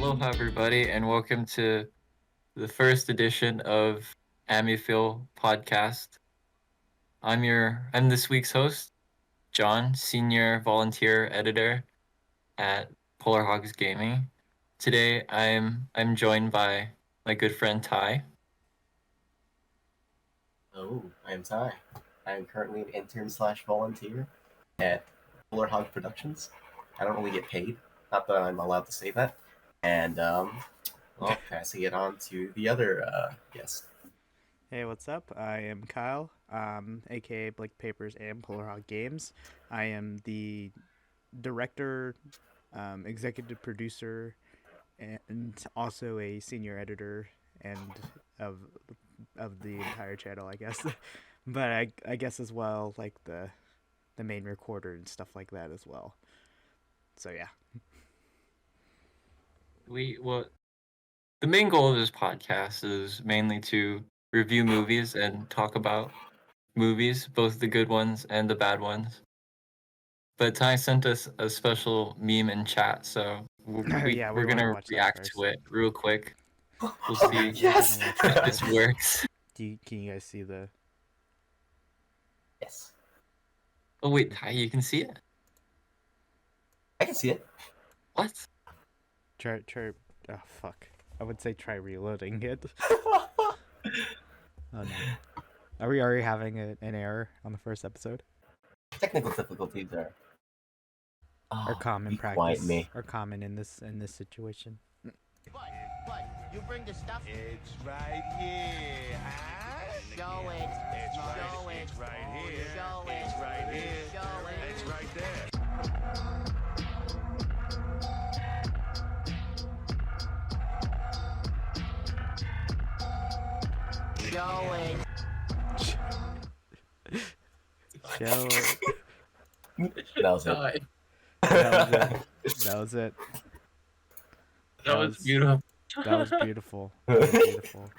Aloha, everybody, and welcome to the first edition of Amifil Podcast. I'm this week's host, John, senior volunteer editor at Polar Hogs Gaming. Today, I'm joined by my good friend Ty. Oh, I am Ty. I am currently an intern/volunteer at Polar Hog Productions. I don't really get paid, not that I'm allowed to say that. And passing it on to the other guest. Hey, what's up? I am Kyle, aka Blake Papers and Polar Hog Games. I am the director, executive producer, and also a senior editor and of of the entire channel, I guess. But I guess as well like the main recorder and stuff like that as well. So yeah. The main goal of this podcast is mainly to review movies and talk about movies, both the good ones and the bad ones. But Ty sent us a special meme in chat, so Yeah, we we're want to gonna watch that react first. to it real quick. We'll Oh, see yes! if this works. Can you guys see the? Yes. Oh wait, Ty, you can see it? I can see it. What? Try. Oh fuck! I would say try reloading it. Oh no. Are we already having an error on the first episode? Technical difficulties Or common be practice? quiet, me. Or common in this situation? But you bring the stuff. It's right here, huh? Show it. It's right, Show it. it's right here. Show It's it. right here. Show it. It's right there. Show it. Show it. That was it. Ty, That was it. that was beautiful. That was beautiful. That was beautiful.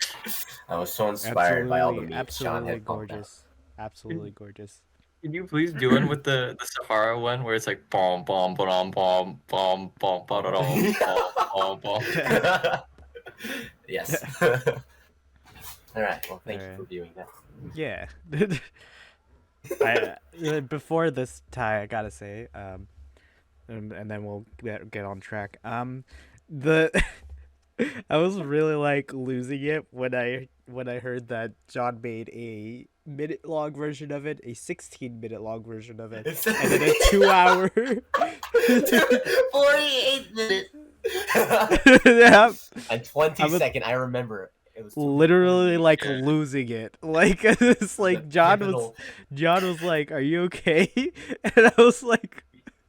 I was so inspired by all the memes Sean Absolutely had pumped out. gorgeous. Absolutely gorgeous. Can you please do one with the Sahara one where it's like bomb bomb bomb bomb bomb bomb bomb bomb bomb. Yes. All right. Well, thank you for viewing that. Yeah. Before this, Ty, I gotta say, and then we'll get on track. The I was really like losing it when I heard that John made a minute-long version of it, a 16-minute long version of it, and then a 2-hour. 48 minutes. Yeah. And 20-second, I remember it was Literally like losing it. Like it's like John was like, "Are you okay?" And I was like,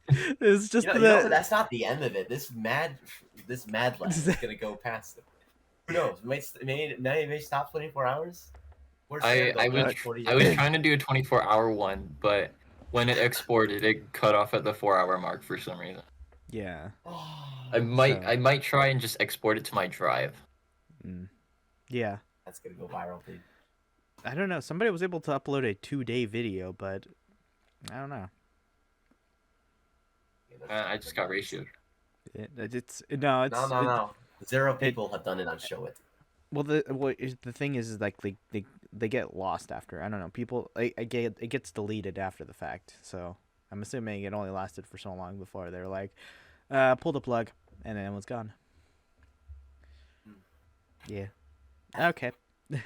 "It's just that's not the end of it. This mad lad is gonna go past it. Who knows? May stop 24 hours. I was trying to do a 24-hour one, but when it exported, it cut off at the 4-hour mark for some reason. Yeah. I might try and just export it to my drive. Yeah. That's gonna go viral, dude. I don't know. Somebody was able to upload a 2-day video, but I don't know. I just got ratioed. No. 0 people have done it on Show It. Well, the thing is like they get lost after. I don't know. People it gets deleted after the fact. So I'm assuming it only lasted for so long before they're like, pull the plug, and then it was gone. Yeah. Okay. So,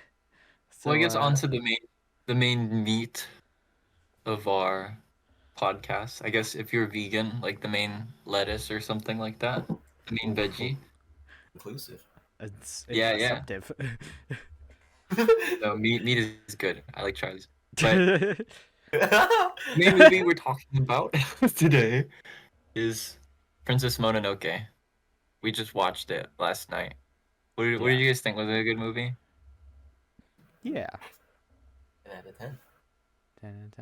well, I guess onto the main meat of our podcast. I guess if you're vegan, like the main lettuce or something like that, the main veggie. Inclusive. It's yeah. receptive. No, meat is good. I like Charlie's. But the main movie we're talking about today is Princess Mononoke. We just watched it last night. What did you guys think? Was it a good movie? Yeah. 10 out of 10. 10 out of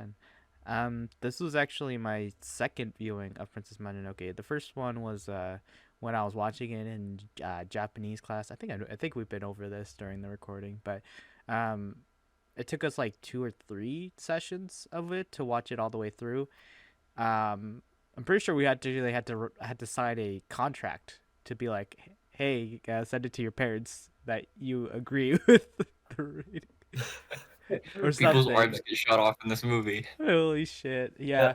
10. This was actually my second viewing of Princess Mononoke. The first one was when I was watching it in Japanese class. I think we've been over this during the recording, but it took us like 2 or 3 sessions of it to watch it all the way through. I'm pretty sure we had to sign a contract to be like, hey, send it to your parents that you agree with the rating or People's something. arms get shot off in this movie. Holy shit! Yeah,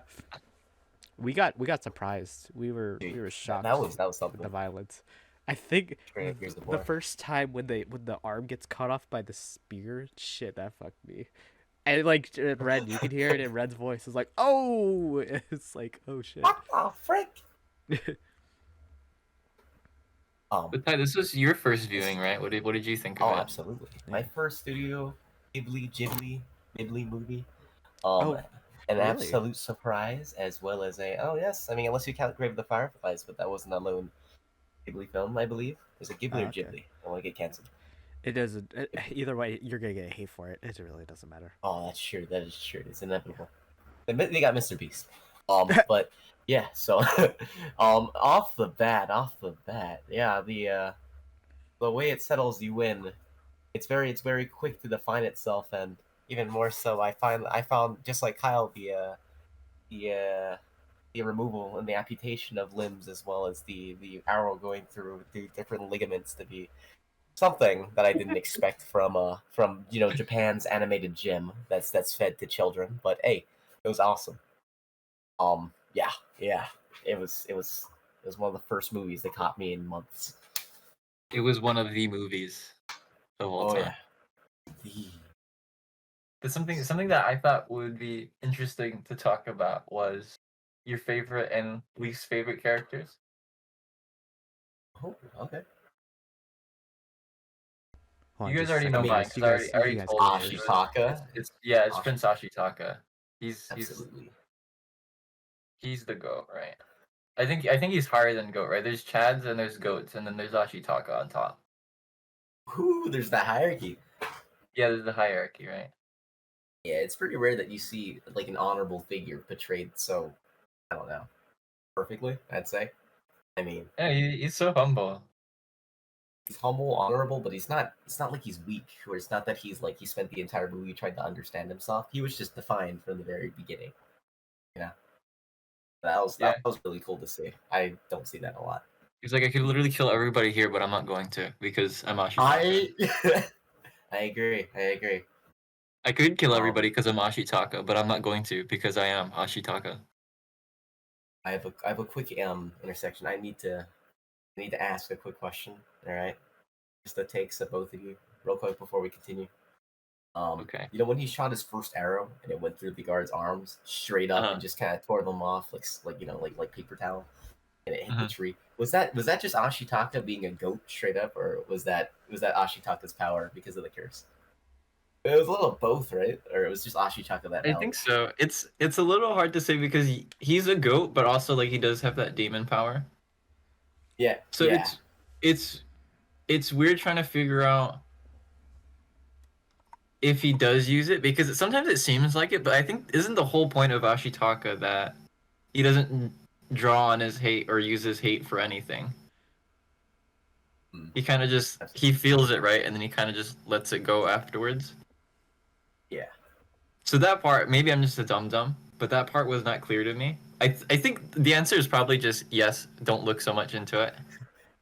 we got surprised. We were Dude, shocked that was with something. the violence. I think Here's the the boy. first time when the arm gets cut off by the spear, shit, that fucked me. And like Red, you can hear it in Red's voice. It's like, oh, it's like, oh shit. What the frick? But Ty, this was your first viewing, right? What did you think of Oh, it? absolutely. Yeah. My first Studio Ghibli movie. Oh, An really? absolute surprise, as well as oh yes, I mean unless you count Grave of the Fireflies, but that wasn't a lone Ghibli film, I believe. Is it Ghibli or Okay. Ghibli? I want to get canceled. It doesn't. Either way, you're gonna get hate for it. It really doesn't matter. Oh, that's true. That is true. It's inevitable. They got Mr. Beast. But yeah. So, off the bat, yeah. The way it settles you in, it's very quick to define itself, and even more so, I found just like Kyle the uh, the removal and the amputation of limbs, as well as the arrow going through the different ligaments, to be something that I didn't expect from Japan's animated gem that's fed to children. But hey, it was awesome. Yeah, yeah, it was one of the first movies that caught me in months. It was one of the movies of all Oh time. yeah, the But something that I thought would be interesting to talk about was your favorite and least favorite characters. oh okay. Hold on You guys just a already know second, mine guys. because I already You guys told can you. hear. Ashitaka, It's Prince Ashitaka. He's absolutely. he's the goat, right? I think he's higher than goat, right? There's Chads and there's goats, and then there's Ashitaka on top. Ooh, there's that hierarchy. Yeah, there's the hierarchy, right? Yeah, it's pretty rare that you see like an honorable figure portrayed so, I don't know, perfectly, I'd say. I mean, Yeah, he's so humble. he's humble, honorable, but it's not like he's weak, or it's not that he's like he spent the entire movie trying to understand himself. He was just defined from the very beginning. You know? Yeah, That was really cool to see. I don't see that a lot. he's like, I could literally kill everybody here, but I'm not going to because I'm Ashitaka. I agree. I agree. I could kill Um, everybody because I'm Ashitaka, but I'm not going to because I am Ashitaka. I have a quick intersection. I need to ask a quick question. All right, just the takes of both of you, real quick before we continue. Okay. You know when he shot his first arrow and it went through the guard's arms straight up and just kind of tore them off like paper towel, and it hit the tree. Was that just Ashitaka being a goat straight up, or was that Ashitaka's power because of the curse? It was a little of both, right? Or it was just Ashitaka that I now? think so. It's a little hard to say because he's a goat, but also like he does have that demon power. Yeah. So yeah. it's weird trying to figure out if he does use it because sometimes it seems like it, but I think isn't the whole point of Ashitaka that he doesn't draw on his hate or use his hate for anything. He kind of just he feels it, right, and then he kind of just lets it go afterwards. Yeah. So that part, maybe I'm just a dum-dum, but that part was not clear to me. I think the answer is probably just yes, don't look so much into it.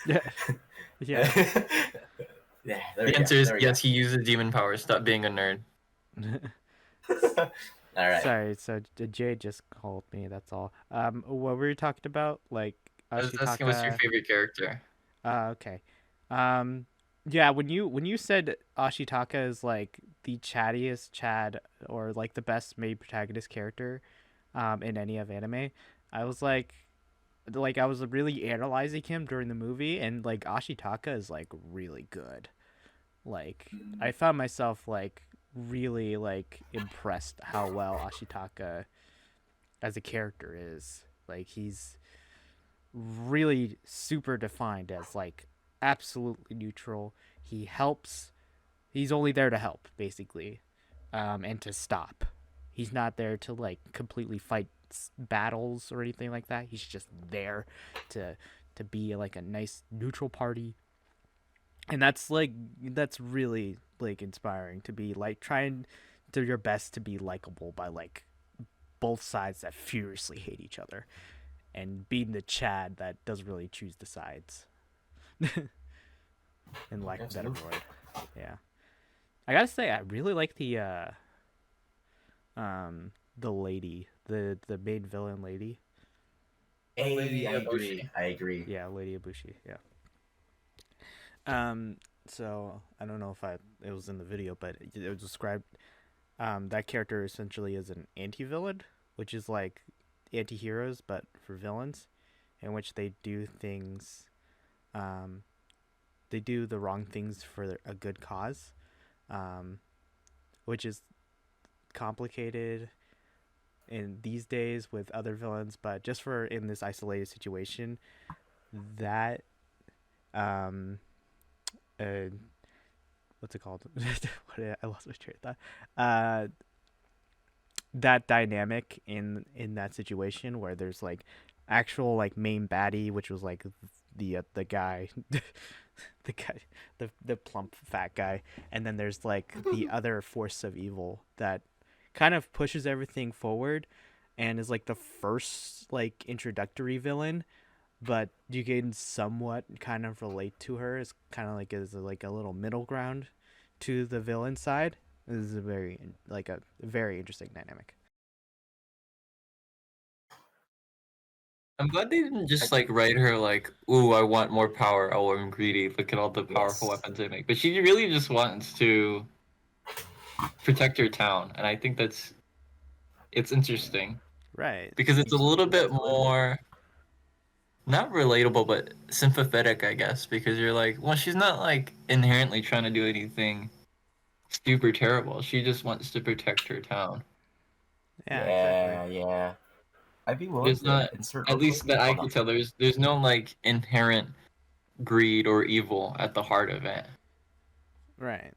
Yeah. Yeah. Yeah. The answer is yes, he uses demon powers, stop being a nerd. All right. Sorry, so Jay just called me. That's all. What were you talking about? Like I was asking what's your Ashitaka. favorite character? Okay. Yeah. When you said Ashitaka is like the chattiest Chad or like the best made protagonist character, in any of anime, I was like I was really analyzing him during the movie, and like Ashitaka is like really good. Like I found myself like really like impressed how well Ashitaka as a character is. Like he's really super defined as like absolutely neutral. He helps. He's only there to help basically, and to stop. He's not there to like completely fight battles or anything like that. He's just there to be like a nice neutral party. And that's really like inspiring to be like trying to your best to be likable by like both sides that furiously hate each other, and being the Chad that doesn't really choose the sides. in lack of a better Absolutely. word. Yeah, I gotta say I really like the lady, the main villain lady. Hey, Lady I agree. Eboshi. I agree. Yeah, Lady Ibushi. Yeah. So I don't know if it was in the video, but it was described. That character essentially is an anti-villain, which is like anti-heroes but for villains, in which they do things. Um, they do the wrong things for a good cause, um, which is complicated in these days with other villains. But just for in this isolated situation, that um, uh, what's it called? I lost my train of thought. That dynamic in that situation where there's like actual like main baddie, which was like the guy, the guy, the plump fat guy, and then there's like the other force of evil that kind of pushes everything forward, and is like the first like introductory villain, but you can somewhat kind of relate to her as kind of like as like a little middle ground to the villain side. This is a very interesting dynamic. I'm glad they didn't I, just like write her like, "Ooh, I want more power. Oh, I'm greedy. Look at all the powerful yes. weapons I make." But she really just wants to protect her town, and I think it's interesting Right. because it's a little bit Absolutely. more not relatable, but sympathetic, I guess. Because you're like, well, she's not like inherently trying to do anything super terrible. She just wants to protect her town. Yeah, exactly. Yeah, yeah. I'd be willing There's to not, insert at real quick. least that Oh I no. could tell. There's no like inherent greed or evil at the heart of it. Right.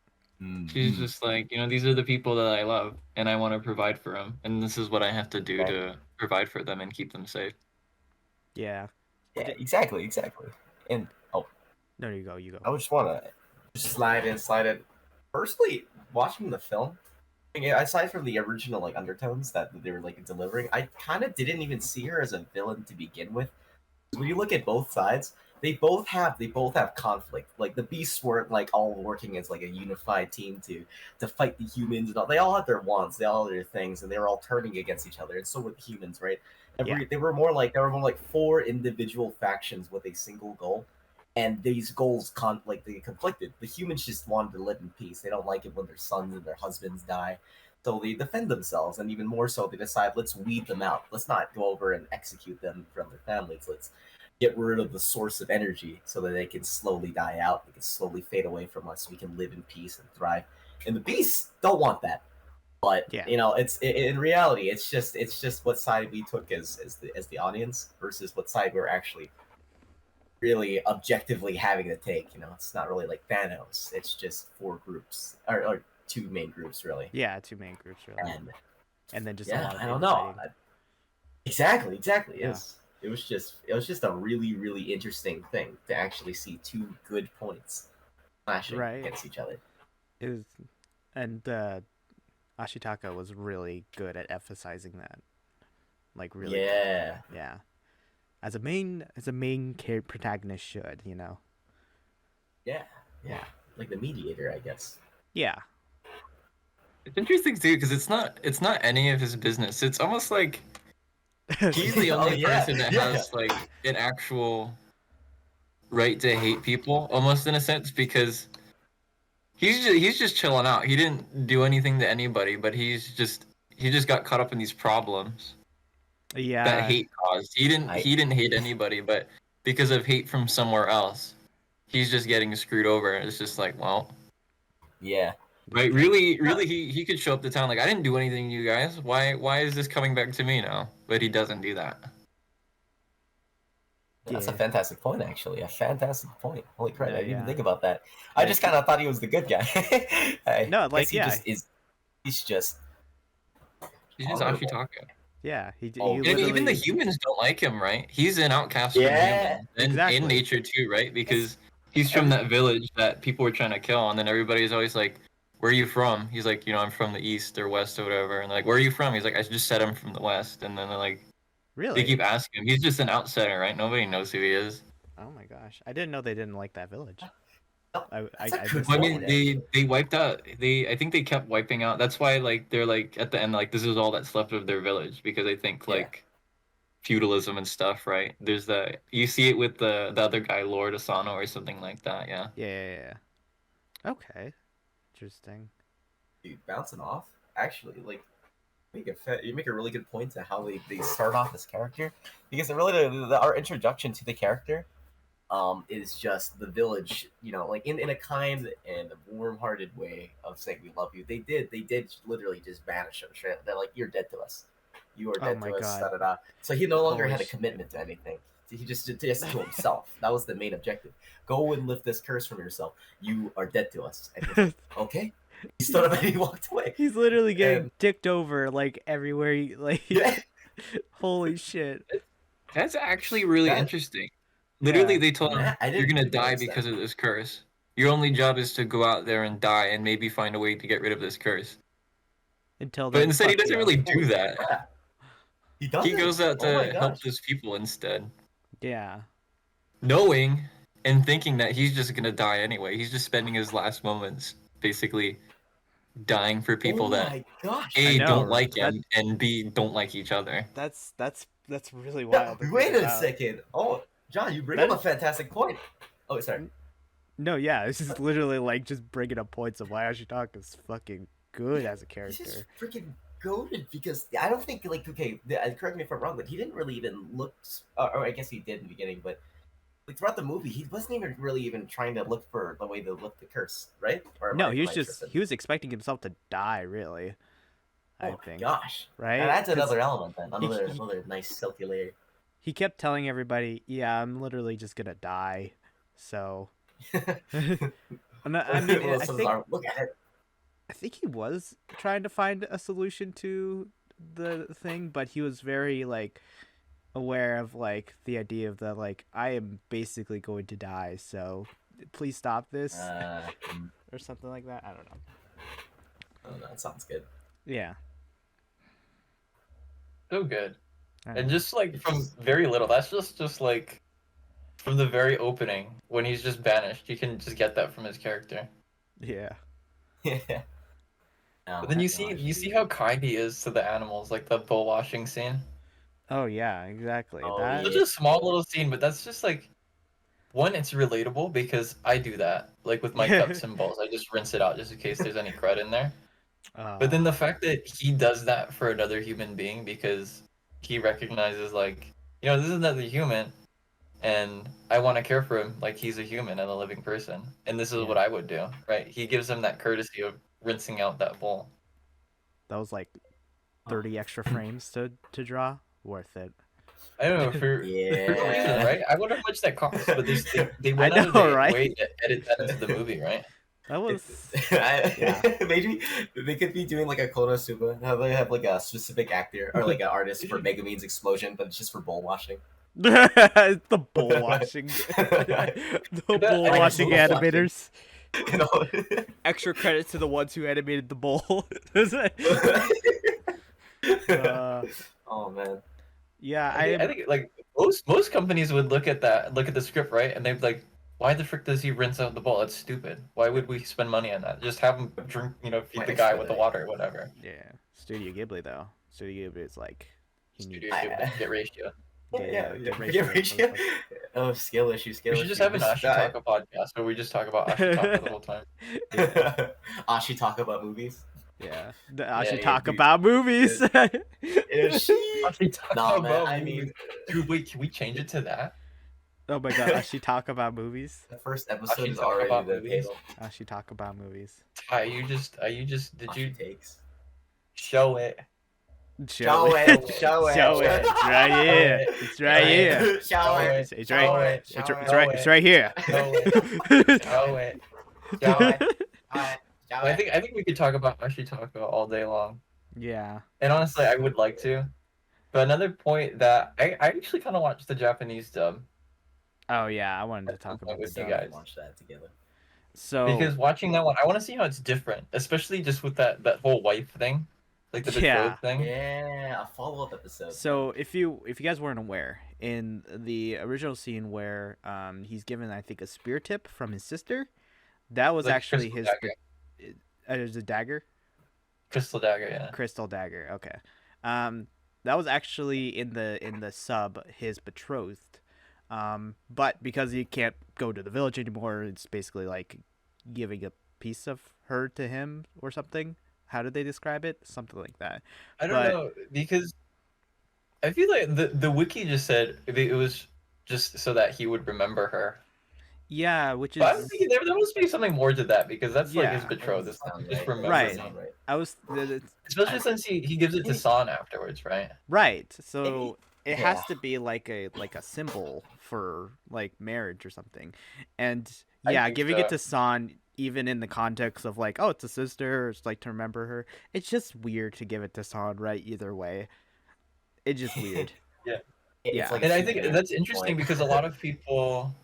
She's Mm-hmm. just like, these are the people that I love, and I want to provide for them, and this is what I have to do Exactly. to provide for them and keep them safe. Yeah. Yeah, It, exactly, exactly. And oh, no, you go. You go. I would just want to just slide in. Personally, watching the film, aside from the original like undertones that they were like delivering, I kind of didn't even see her as a villain to begin with. When you look at both sides, they both have conflict. Like the beasts weren't like all working as like a unified team to fight the humans and all. They all had their wants, they all had their things, and they were all turning against each other. And so were the humans, right? Yeah. They were more like four individual factions with a single goal, and these goals they conflicted. The humans just wanted to live in peace. They don't like it when their sons and their husbands die. So they defend themselves, and even more so, they decide, let's weed them out. Let's not go over and execute them from their families. Let's get rid of the source of energy so that they can slowly die out. They can slowly fade away from us. So we can live in peace and thrive. And the beasts don't want that. But Yeah. in reality, it's just what side we took as the audience versus what side we're actually really objectively having to take. It's not really like Thanos. It's just four groups or two main groups really. Yeah. Two main groups really, And and then just a yeah, lot of I don't know. infighting. Exactly. It Yeah. was it was just it was just a really really interesting thing to actually see two good points clashing Right. against each other. It was, and Ashitaka was really good at emphasizing that. Like really good. Yeah, Yeah. As a main protagonist should, you know. yeah, yeah. Yeah. Like the mediator, I guess. Yeah. It's interesting too because it's not any of his business. It's almost like he's the Oh only yeah, person that yeah, has like an actual right to hate people, almost in a sense, because he's just chilling out. He didn't do anything to anybody, but he just got caught up in these problems that Yeah. hate caused. He didn't I he didn't hate anybody, but because of hate from somewhere else, he's just getting screwed over. It's just like, well, yeah. right? Yeah. Really, really, he could show up to town like I didn't do anything to you guys. Why is this coming back to me now? But he doesn't do that. That's a Yeah. fantastic point, actually. A fantastic point. Holy crap! No, I didn't even yeah. think about that. I Like just kind of thought he was the good guy. I no, guess like he yeah. just is. He's just He's just honorable. Ashitaka. Yeah, he Oh, he And even the literally humans don't like him, right? He's an outcast from yeah. humans and in exactly. nature too, right? It's Because he's from every that village that people were trying to kill, and then everybody's always like, "Where are you from?" He's like, "I'm from the east or west or whatever." And they're like, "Where are you from?" He's like, "I just said I'm from the west." And then they Really? keep asking him. He's just an outsider, right? Nobody knows who he is. Oh my gosh. I didn't know they didn't like that village. I That's a good missed Well, I that mean, one. they wiped out. I think they kept wiping out. That's why, like, they're like at the end, like this is all that's left of their village because I think Yeah. like feudalism and stuff, right? There's the you see it with the other guy, Lord Asano or something like that. Yeah. Yeah. Okay. Interesting. Dude, bouncing off. Actually, like you make a really good point to how they start off this character because really our introduction to the character is just the village, like in a kind and warm-hearted way of saying we love you. They did literally just vanish him straight. They're like, you're dead to us. You are Oh dead my to us. God. Da, da, da. So he no longer Holy had a shit. commitment to anything. He just did this to himself. That was the main objective. Go and lift this curse from yourself. You are dead to us. And he's like, okay. He stood up and he walked away. He's literally getting And dicked over like everywhere. Like, yeah, holy shit. That's actually really That- interesting. Literally, Yeah. they told him I you're didn't gonna die notice that. because of this curse. Your only job is to go out there and die and maybe find a way to get rid of this curse. Until But then, instead, he fuck doesn't you. really do that. Yeah. He doesn't. He goes out Oh my to help gosh. those people instead, Yeah. knowing and thinking that he's just gonna die anyway. He's just spending his last moments basically dying for people Oh that my gosh. A know, don't like that- him and B don't like each other. That's really No, wild. to wait think a about. second. Oh, John, you bring That up a is- fantastic point. Oh, sorry. No, yeah, this is literally like just bringing up points of why Ashitalk is fucking good as a He's just character. freaking goaded because I don't think okay. Correct me if I'm wrong, but he didn't really even look. Or I guess he did in the beginning, but like throughout the movie, he wasn't even really even trying to look for the way to lift the curse, right? Or No, am he was I just tripping? he was expecting himself to die, really. Oh I my think. gosh! Right? And that's 'Cause another element then. he- Another nice silky layer. He kept telling everybody, "Yeah, I'm literally just gonna die." So, and I mean, Well, I so think look at it. I think he was trying to find a solution to the thing, but he was very like aware of like the idea of the like I am basically going to die, so please stop this or something like that. I don't know. Oh, no, that sounds good. Yeah. So good. I don't And know. just like from very little, that's just like from the very opening when he's just banished, you can just get that from his character. Yeah. Yeah. Oh But then my you see gosh. how kind he is to the animals, like the bull washing scene. Oh yeah, exactly. Oh, that Such yeah. a small little scene, but that's just like one, it's relatable because I do that. Like with my cups and bowls, I just rinse it out just in case there's any crud in there. But then the fact that he does that for another human being because he recognizes like, this is another human and I want to care for him like he's a human and a living person. And this is Yeah. what I would do, right? He gives him that courtesy of rinsing out that bowl. that was like 30 extra frames to draw. Worth it. I don't know for Yeah. good reason, right? I wonder how much that costs, but they I went out of know, their right? way to edit that into the movie, right? That was yeah. Maybe they could be doing like a Konosuba. How they have like a specific actor or like an artist for Megumin's explosion, but it's just for bowl washing. the bull washing the bull Like washing bull washing. animators. You know? Extra credit to the ones who animated the bull. Oh man. Yeah, I think like most companies would look at the script, right? And they'd be like, why the frick does he rinse out the bowl? That's stupid. Why would we spend money on that? Just have him drink, feed Why the guy extra with the that? water or whatever. yeah. Studio Ghibli though. Studio Ghibli is like he needs Studio get ratio. Yeah, the ratio. Oh, skill issue. We should just have an Ashitalk-A podcast where we just talk about Ashitalk-A the whole time. Ashi talk about movies. Yeah. The Yeah, Ashi yeah, talk dude. about movies. Ashitalk-A Nah, man. about I movies. mean, Dude, wait, can we change it to that? Oh my god, Ashi talk about movies. the first episode Ashi is talk already about the movies. title. Ashi talk about movies. Ty, did you Ashi takes. show it? Show it. Show it. Show it. It's right here. It's right here. Show it. It's Show right. it. It's Show right. it. It's right. It's right here. Show it. Show it. Show it. Show I it. think we could talk about Ashitalk-A all day long. Yeah. And honestly, I would like to. But another point that I actually kind of watched the Japanese dub Oh yeah, I wanted to talk about the with you dub. guys. Watch that together. So because watching that one, I want to see how it's different, especially just with that whole wife thing, like the Yeah. betrothed thing. Yeah, a follow-up episode. So if you guys weren't aware, in the original scene where he's given I think a spear tip from his sister, That was Like actually crystal his. dagger. There's a dagger. Crystal dagger, yeah. Crystal dagger. Okay. Um, that was actually in the sub his betrothed. But because he can't go to the village anymore, it's basically like giving a piece of her to him or something. How did they describe it? Something like that. I don't But know because I feel like the wiki just said it was just so that he would remember her. yeah, which But I'm is thinking there must be something more to that because that's like his yeah, That betrothed. doesn't It's not sound just right. That remember doesn't right. me. sound right. I was Especially since he gives it to Maybe- San afterwards, right? right. Maybe- So it yeah. has to be like a symbol for like marriage or something. And I yeah, think giving so. it to San even in the context of like, oh, it's a sister, it's like to remember her. It's just weird to give it to San, right? Either way. It's just weird. Yeah. It's Yeah. like And a I think souvenir that's at this interesting point. because a lot of people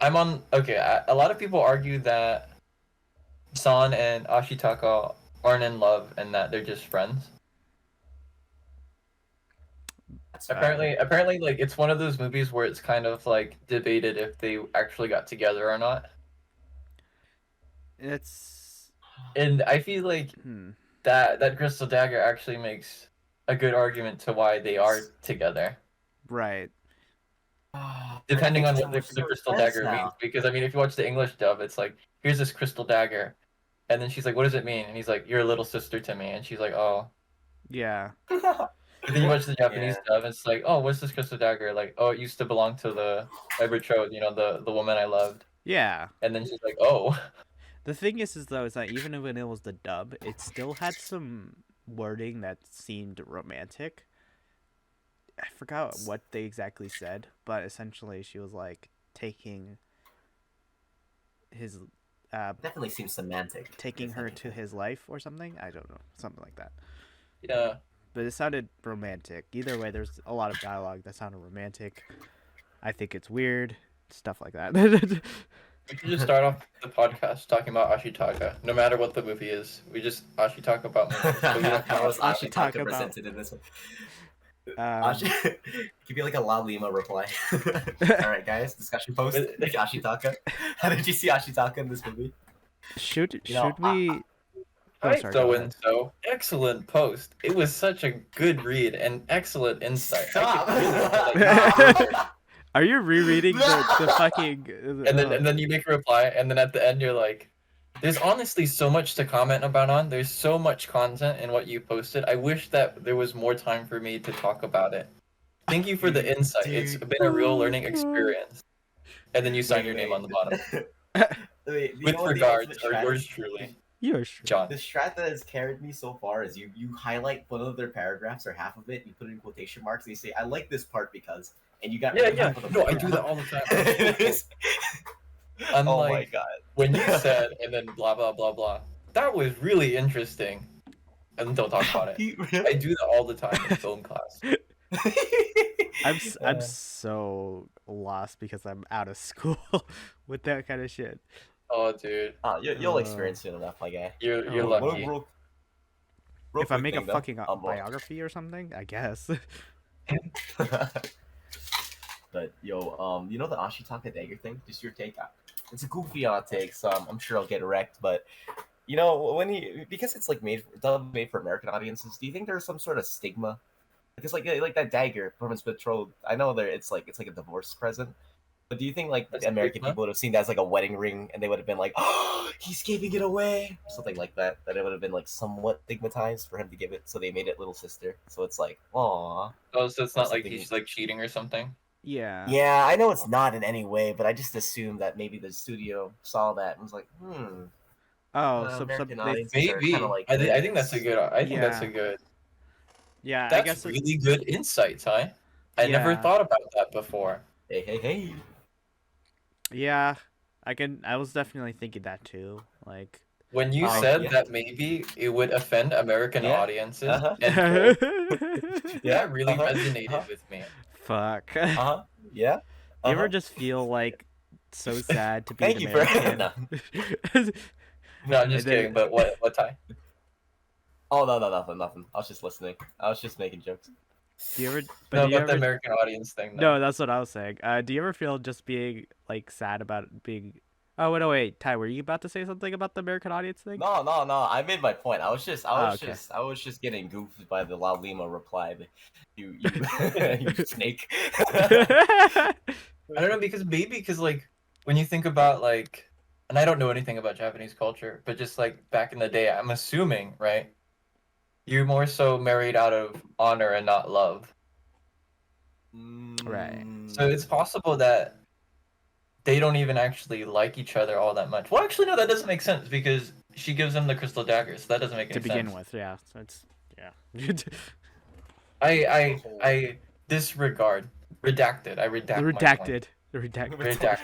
a lot of people argue that San and Ashitaka aren't in love and that they're just friends. That's Apparently, like it's one of those movies where it's kind of like debated if they actually got together or not. It's And I feel like that crystal dagger actually makes a good argument to why they are together, right. depending on what makes the so much crystal sense dagger means. now. Because I mean, if you watch the English dub, it's like, here's this crystal dagger, and then she's like, what does it mean? And he's like, you're a little sister to me, and she's like, oh. Yeah. And then you watch the Japanese Yeah. dub, and it's like, oh, what's this crystal dagger? Like, oh, it used to belong to my betrothed, the woman I loved. Yeah. And then she's like, oh. The thing is though is that even when it was the dub, it still had some wording that seemed romantic. I forgot what they exactly said, but essentially she was like taking his Definitely seems semantic. taking if her to anything. his life or something. I don't know, something like that. Yeah. But it sounded romantic. Either way, there's a lot of dialogue that sounded romantic. I think it's weird, stuff like that. We should just start off the podcast talking about Ashitaka. No matter what the movie is, we just Ashitaka about movies. So we don't How was I should talk Ashitaka about- presented in this one? um, Give you like a La Lima reply. All right, guys, discussion post. Ashitaka. How did you see Ashitaka in this movie? should You know, we? Oh, Hi, sorry. so Go and ahead. so. Excellent post. It was such a good read and excellent insight. I could really Stop. like, Are you rereading the fucking? and then you make a reply, and then at the end you're like, "There's honestly so much to comment about on. There's so much content in what you posted. I wish that there was more time for me to talk about it. Thank you for the insight. It's Dude. been a real learning experience." And then you sign your name on the bottom. Wait, you With know what the regards, ultimate or strat yours is? truly, You're sure. John. The strat that has carried me so far is you highlight one of their paragraphs or half of it, you put it in quotation marks, and you say, "I like this part because," and you got Yeah, rid of yeah. half of the No, I do that paragraph. all the time. Oh my Unlike god. when you said, and then blah blah blah blah. That was really interesting. And don't talk about it. I do that all the time in film class. I'm so lost because I'm out of school with that kind of shit. Oh, dude, You'll experience it enough, my guy. you're Oh, lucky. Real If I quick make a thing, though. fucking Well, biography or something, I guess. But you know the Ashitaka dagger thing? Just your take. It's a goofy take, so I'm sure I'll get wrecked. But you know because it's like made for American audiences. Do you think there's some sort of stigma? Because like that dagger from his betrothed, I know it's like a divorce present. But do you think like That's American stigma? people would have seen that as like a wedding ring, and they would have been like, "Oh, he's giving it away," or something like that? That it would have been like somewhat stigmatized for him to give it, so they made it little sister. So it's like, aw. Oh, so it's not like something- he's like cheating or something. Yeah. Yeah, I know it's not in any way, but I just assumed that maybe the studio saw that and was like, Oh, so American they, audiences are Maybe. kind of like I think that's a good. I think that's a Yeah. good. yeah, I That's guess really good insight, Ty. I never Yeah. thought about that before. hey. yeah, I was definitely thinking that too. Like When you Oh, said yeah. that maybe it would offend American Yeah. audiences, Uh-huh. and Yeah, that really uh-huh, resonated uh-huh. with me. fuck. Yeah. You ever uh-huh. just feel like so sad to be Thank an you for American? No, I'm just And then- kidding. But what Ty? Oh no, nothing. I was just listening. I was just making jokes. do you ever? But No, do you about the ever? American audience thing. No, that's what I was saying. Do you ever feel just being like sad about being Oh wait, Ty, were you about to say something about the American audience thing? No, no, no. I made my point. Okay. I was just getting goofed by the La Lima reply. You, you snake. I don't know because like when you think about like, and I don't know anything about Japanese culture, but just like back in the day, I'm assuming, right? You're more so married out of honor and not love. Right. So it's possible that they don't even actually like each other all that much. Well, actually, no, that doesn't make sense because she gives him the crystal dagger, so that doesn't make To any begin sense. with, yeah. So it's yeah. I disregard, redacted. I redact my point. Redacted. Redacted. Redact.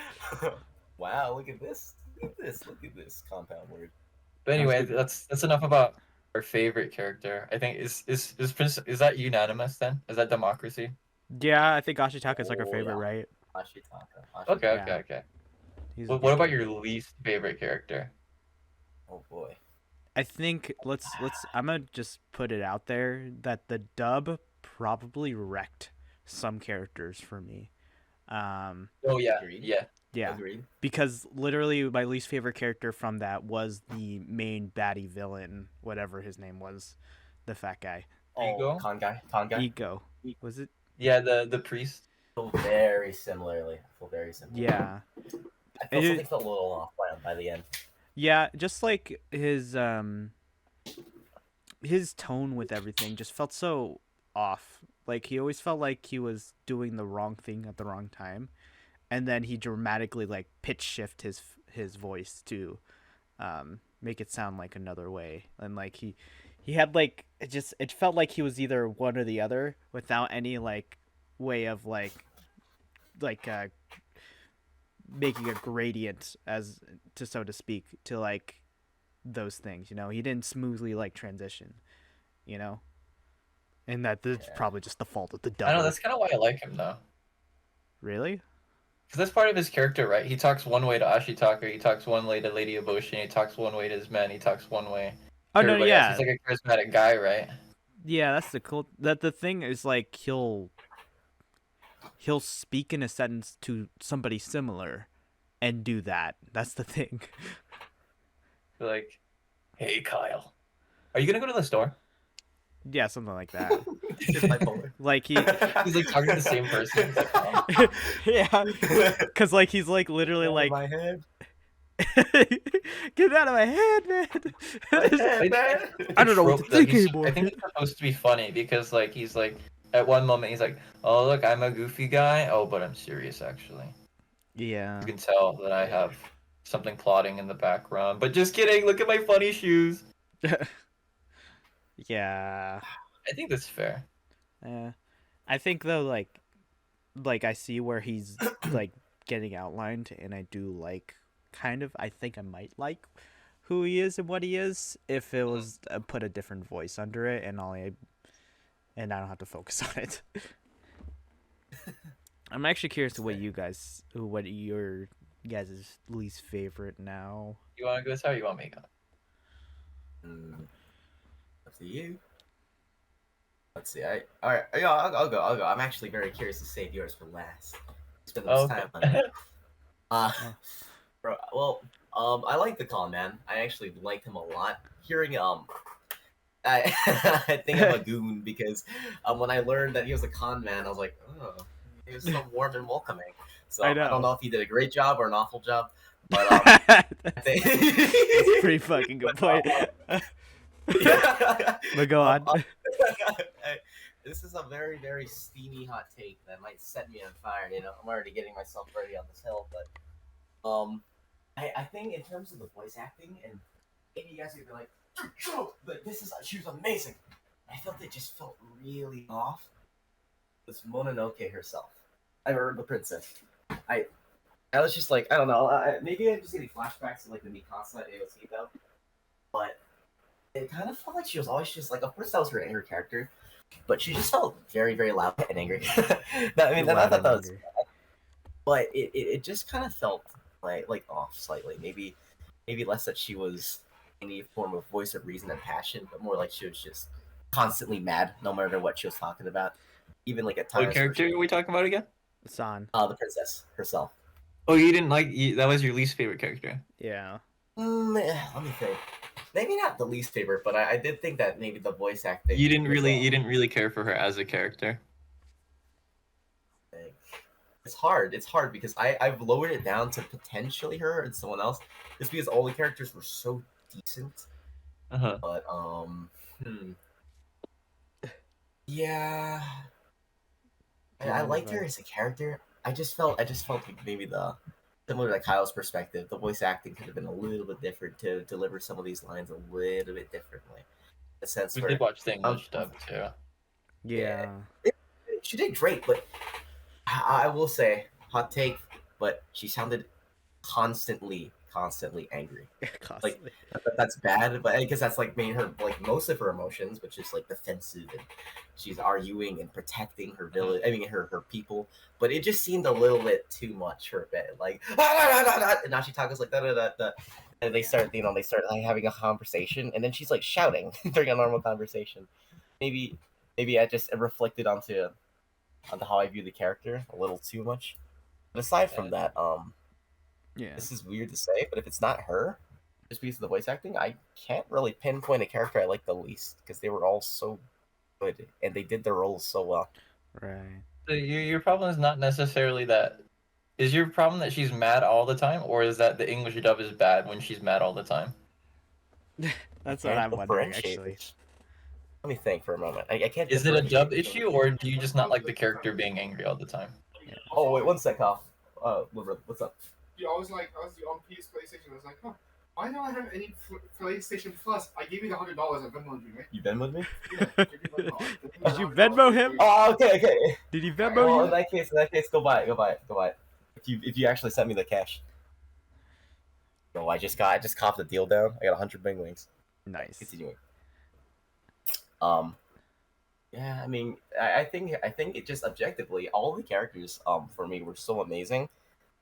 Wow, look at this. Look at this. Look at this compound word. But anyway, good. that's enough about our favorite character. I think is that unanimous then? Is that democracy? Yeah, I think Ashitaka is like our Oh, favorite, yeah. right? Ashitaka. Okay, Ashitaka. okay, Yeah. okay. He's a What good about your character. least favorite character? Oh boy. I think let's I'm gonna just put it out there that the dub probably wrecked some characters for me. Oh yeah, Agreed. yeah. Yeah, Agreed. because literally my least favorite character from that was the main baddie villain, whatever his name was, the fat guy. Oh, Ego? con guy. Con guy. Ego. Was it? Yeah, the priest. I feel very similarly. I feel very similarly. Yeah. I feel It- something felt a little off by the end. Yeah, just like his tone with everything just felt so off. Like he always felt like he was doing the wrong thing at the wrong time, and then he dramatically like pitch shift his voice to make it sound like another way, and like he had like it felt like he was either one or the other without any like way of like making a gradient, as to so to speak, to like those things. He didn't smoothly like transition, you know and that's Yeah. probably just the fault of the I know dubber. that's kind of why I like him though, Really? because that's part of his character, right? He talks one way to Ashitaka, he talks one way to Lady Eboshi, he talks one way to his men, he talks one way Oh to no, everybody else. yeah. He's like a charismatic guy, right? Yeah, that's the cool. That the thing is, like, he'll speak in a sentence to somebody similar and do that. That's the thing. Like, hey Kyle, are you gonna go to the store? Yeah, something like that. Just bipolar. Like he He's like talking to the same person. He's like, oh. yeah, cuz like he's like literally Out of like my head. get out of my head, man. My head, man. I don't know what to Trope that think he's- anymore. I think it's supposed to be funny because like he's like at one moment he's like, oh look, I'm a goofy guy. Oh, but I'm serious actually. Yeah. You can tell that I have something plotting in the background. But just kidding, look at my funny shoes. Yeah. I think that's fair. Yeah. I think though, like I see where he's like getting outlined, and I do like kind of. I think I might like who he is and what he is if it was put a different voice under it, and I don't have to focus on it. I'm actually curious to what your guys' least favorite now. You want to go this or you want me to go? Up to you. Let's see. All right. Yeah, I'll go. I'll go. I'm actually very curious to save yours for last. Spend the most Okay. time on it. Bro. Well, I like the con man. I actually liked him a lot. Hearing I I think I'm a goon because when I learned that he was a con man, I was like, oh, he was so warm and welcoming. So I I know. don't know if he did a great job or an awful job, but That's I think a pretty fucking good point. But go on. This is a very, very steamy hot take that might set me on fire. I'm already getting myself ready on this hill, but I think in terms of the voice acting, and maybe you guys are gonna be like, but she was amazing. I felt it just felt really off. It's Mononoke herself. I heard the princess. I was just like, I don't know. Maybe I'm just getting flashbacks to like the Mikasa at AOT though, but it kind of felt like she was always just like, of course that was her angry character, but she just felt very, very loud and angry. I thought that was, but it just kind of felt like off slightly. Maybe less that she was any form of voice of reason and passion, but more like she was just constantly mad no matter what she was talking about. Even like at times. What character are we talking about again? San. The princess herself. Oh, you didn't like that was your least favorite character. Yeah. Let me think. Maybe not the least favorite, but I did think that maybe the voice acting. You didn't was, really care for her as a character. It's hard. It's hard because I've lowered it down to potentially her and someone else, just because all the characters were so decent. Uh-huh. But yeah, I liked her as a character. I just felt like maybe the similar to Kyle's perspective, the voice acting could have been a little bit different to deliver some of these lines a little bit differently. In a sense We where did watch the um, English dub too. Yeah. she did great, but I will say hot take, but she sounded constantly angry. Like Constantly. that's bad, but I guess that's like made her like most of her emotions, which is like defensive and she's arguing and protecting her village. I mean her people, but it just seemed a little bit too much for a bit. Like and Ashitaka's like da. And they start, they start like having a conversation, and then she's like shouting during a normal conversation. Maybe, maybe I just reflected onto how I view the character a little too much. But aside from that, Yeah. this is weird to say, but if it's not her, just because of the voice acting, I can't really pinpoint a character I like the least because they were all so good and they did their roles so well. Right. So your problem is not necessarily that. Is your problem that she's mad all the time, or is that the English dub is bad when she's mad all the time? That's what Can't I'm wondering, differentiate actually. it. Let me think for a moment. I can't. Is it a differentiate dub issue, or do you just not like the character being angry all the time? Oh wait, one sec, Kyle. What's up? Yeah, I was on PS PlayStation. I was like, huh, why don't I have any PlayStation Plus? I gave you the $100 on Venmo, right? You been with me? Yeah, give me Venmo. Did you Venmo him? Oh, okay. Did he Well, Venmo in you? that case, go buy it. If you actually sent me the cash. No, I just copped the deal down. I got 100 bing wings. Nice. Continuing. Yeah, I mean, I think it just objectively all the characters for me were so amazing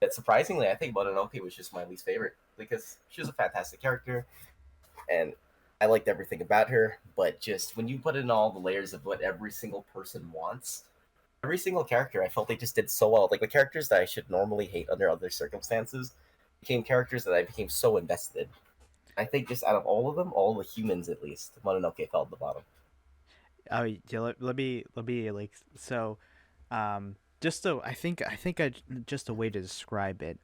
that surprisingly I think Mononoke was just my least favorite because she was a fantastic character and I liked everything about her, but just when you put in all the layers of what every single person wants, every single character I felt they just did so well. Like the characters that I should normally hate under other circumstances became characters that I became so invested in. I think just out of all of them, all the humans at least, Mononoke fell at the bottom. Oh, yeah, let me like so, just so I just a way to describe it.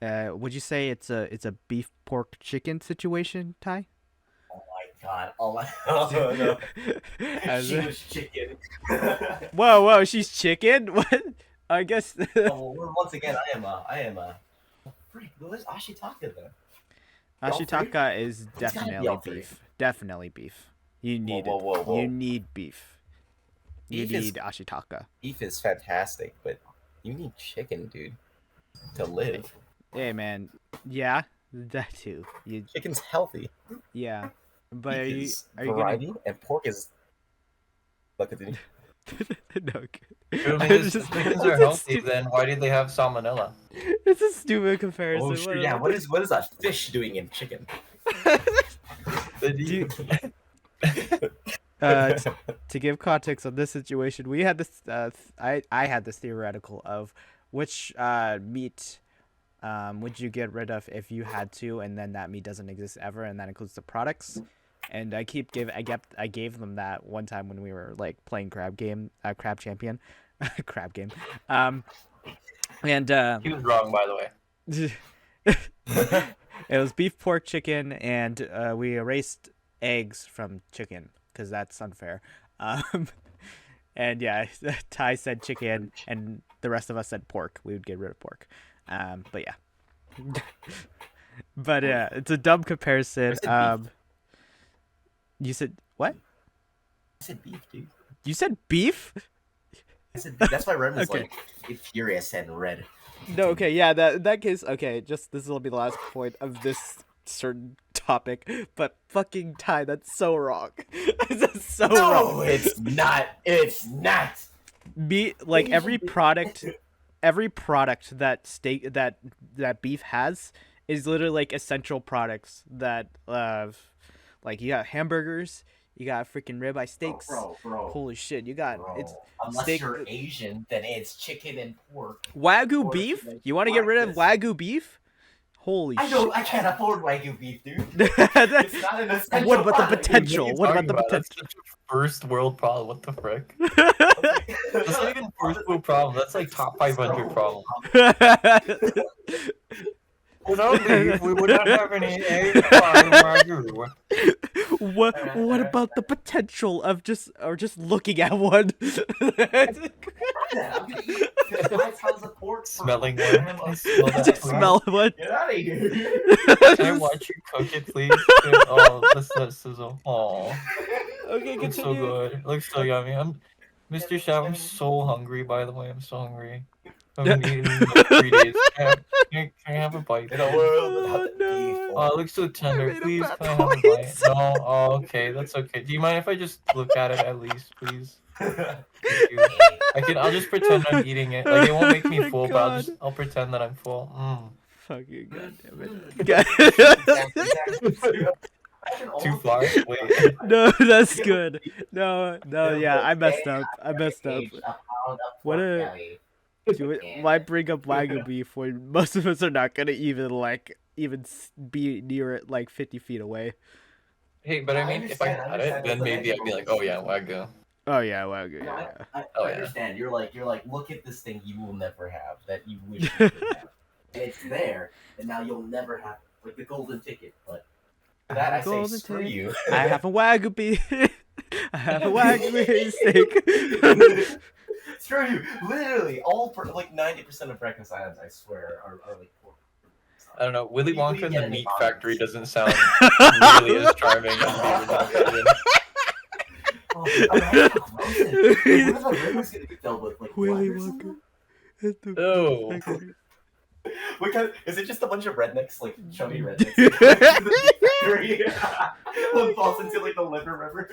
Would you say it's a beef pork chicken situation, Ty? Oh my god! Oh no! As She a- was chicken. Whoa, she's chicken. What? I guess. Oh, well, once again, I am a. Freak, where's Ashitaka then? Y'all free? Ashitaka is It's gotta be definitely all three. beef. Definitely beef. You need Whoa, it. whoa, whoa. You need beef. You Beef is- need Ashitaka. Beef is fantastic, but you need chicken, dude, to live. Hey man, yeah, that too. You Chicken's healthy. yeah, but Beef is are you variety, and pork is. Look at the. no, I mean, it's if just- chickens it's are a healthy, stu- then why did they have salmonella? It's a stupid comparison. Oh sure, yeah. What is a fish doing in chicken? Do to give context on this situation, we had this. I had this theoretical of which meat would you get rid of if you had to, and then that meat doesn't exist ever, and that includes the products. And I gave them that one time when we were like playing crab champion, crab game, and He was wrong, by the way. it was beef, pork, chicken, and we erased eggs from chicken because that's unfair. And yeah, Ty said chicken, and the rest of us said pork. We would get rid of pork. But yeah, but yeah, it's a dumb comparison. I said beef. You said what? I said beef, dude. You said beef? I said beef. That's why Red was Okay. like furious and red. No, okay, yeah, in that case, okay, just this will be the last point of this certain topic, but fucking Ty, that's so wrong. That's so No, wrong. it's not. It's not. Like every product that beef has is literally like essential products that like you got hamburgers, You got freaking ribeye Bro, steaks. bro. Holy shit! You got Bro, it's unless steak. you're Asian, then it's chicken and pork. Wagyu Or beef. chicken You want to get rid of breakfast. Wagyu beef? Holy I shit! don't. I can't afford Wagyu beef, dude. It's not an essential What about the product. potential? What about the That's potential? such a first world problem. What the frick? That's not even first world problem. That's like top 500 problem. Without beef, we would not have any egg fried Wagyu. What about the potential of just looking at one? I'm gonna eat 5 pounds of pork. Smelling one. Can I smell that? Just please? smell one. Get out of here. Can I watch you cook it, please? Oh, let's let sizzle. Oh, Okay, looks so continue. good. It looks so yummy. Mr. Shaw, I'm so hungry, by the way. I'm so hungry. I haven't eaten in like 3 days. Can I have a bite? In a world without Oh, the no. beef. Oh, it looks so tender. made a Please, bad can I have a point. bite? No? Oh, okay. That's okay. Do you mind if I just look at it at least, please? Thank you. I'll just pretend I'm eating it. Like, it won't make Oh me my full, but God. I'll pretend that I'm full. Fucking goddamn Exactly. it. Too far? Wait. No, that's good. No, yeah, I messed up. What why bring up Wagyu beef when most of us are not gonna even be near it like 50 feet away? Hey, but I mean, if I understand, had it, then maybe I'd be like, oh yeah, Wagyu. Oh yeah, Wagyu. Yeah. I Oh, yeah. understand. You're like, look at this thing you will never have that you wish you could have. And it's there, and now you'll never have it. Like the golden ticket. But for that, I say Golden screw ticket. you. I have a Wagyu beef. I have a Wagyu beef steak. Screw you. Literally, like 90% of breakfast items, I swear, are like pork. I don't know. Willy You- you Wonka and get the any Meat bombs. Factory doesn't sound nearly as charming as the original version. Oh, imagine how gross it is. What are the rivers gonna be filled with? Like Willy blood or Wonka. something? At the Oh. factory. What kind is it just a bunch of rednecks, like chubby rednecks? One falls into like the liver river.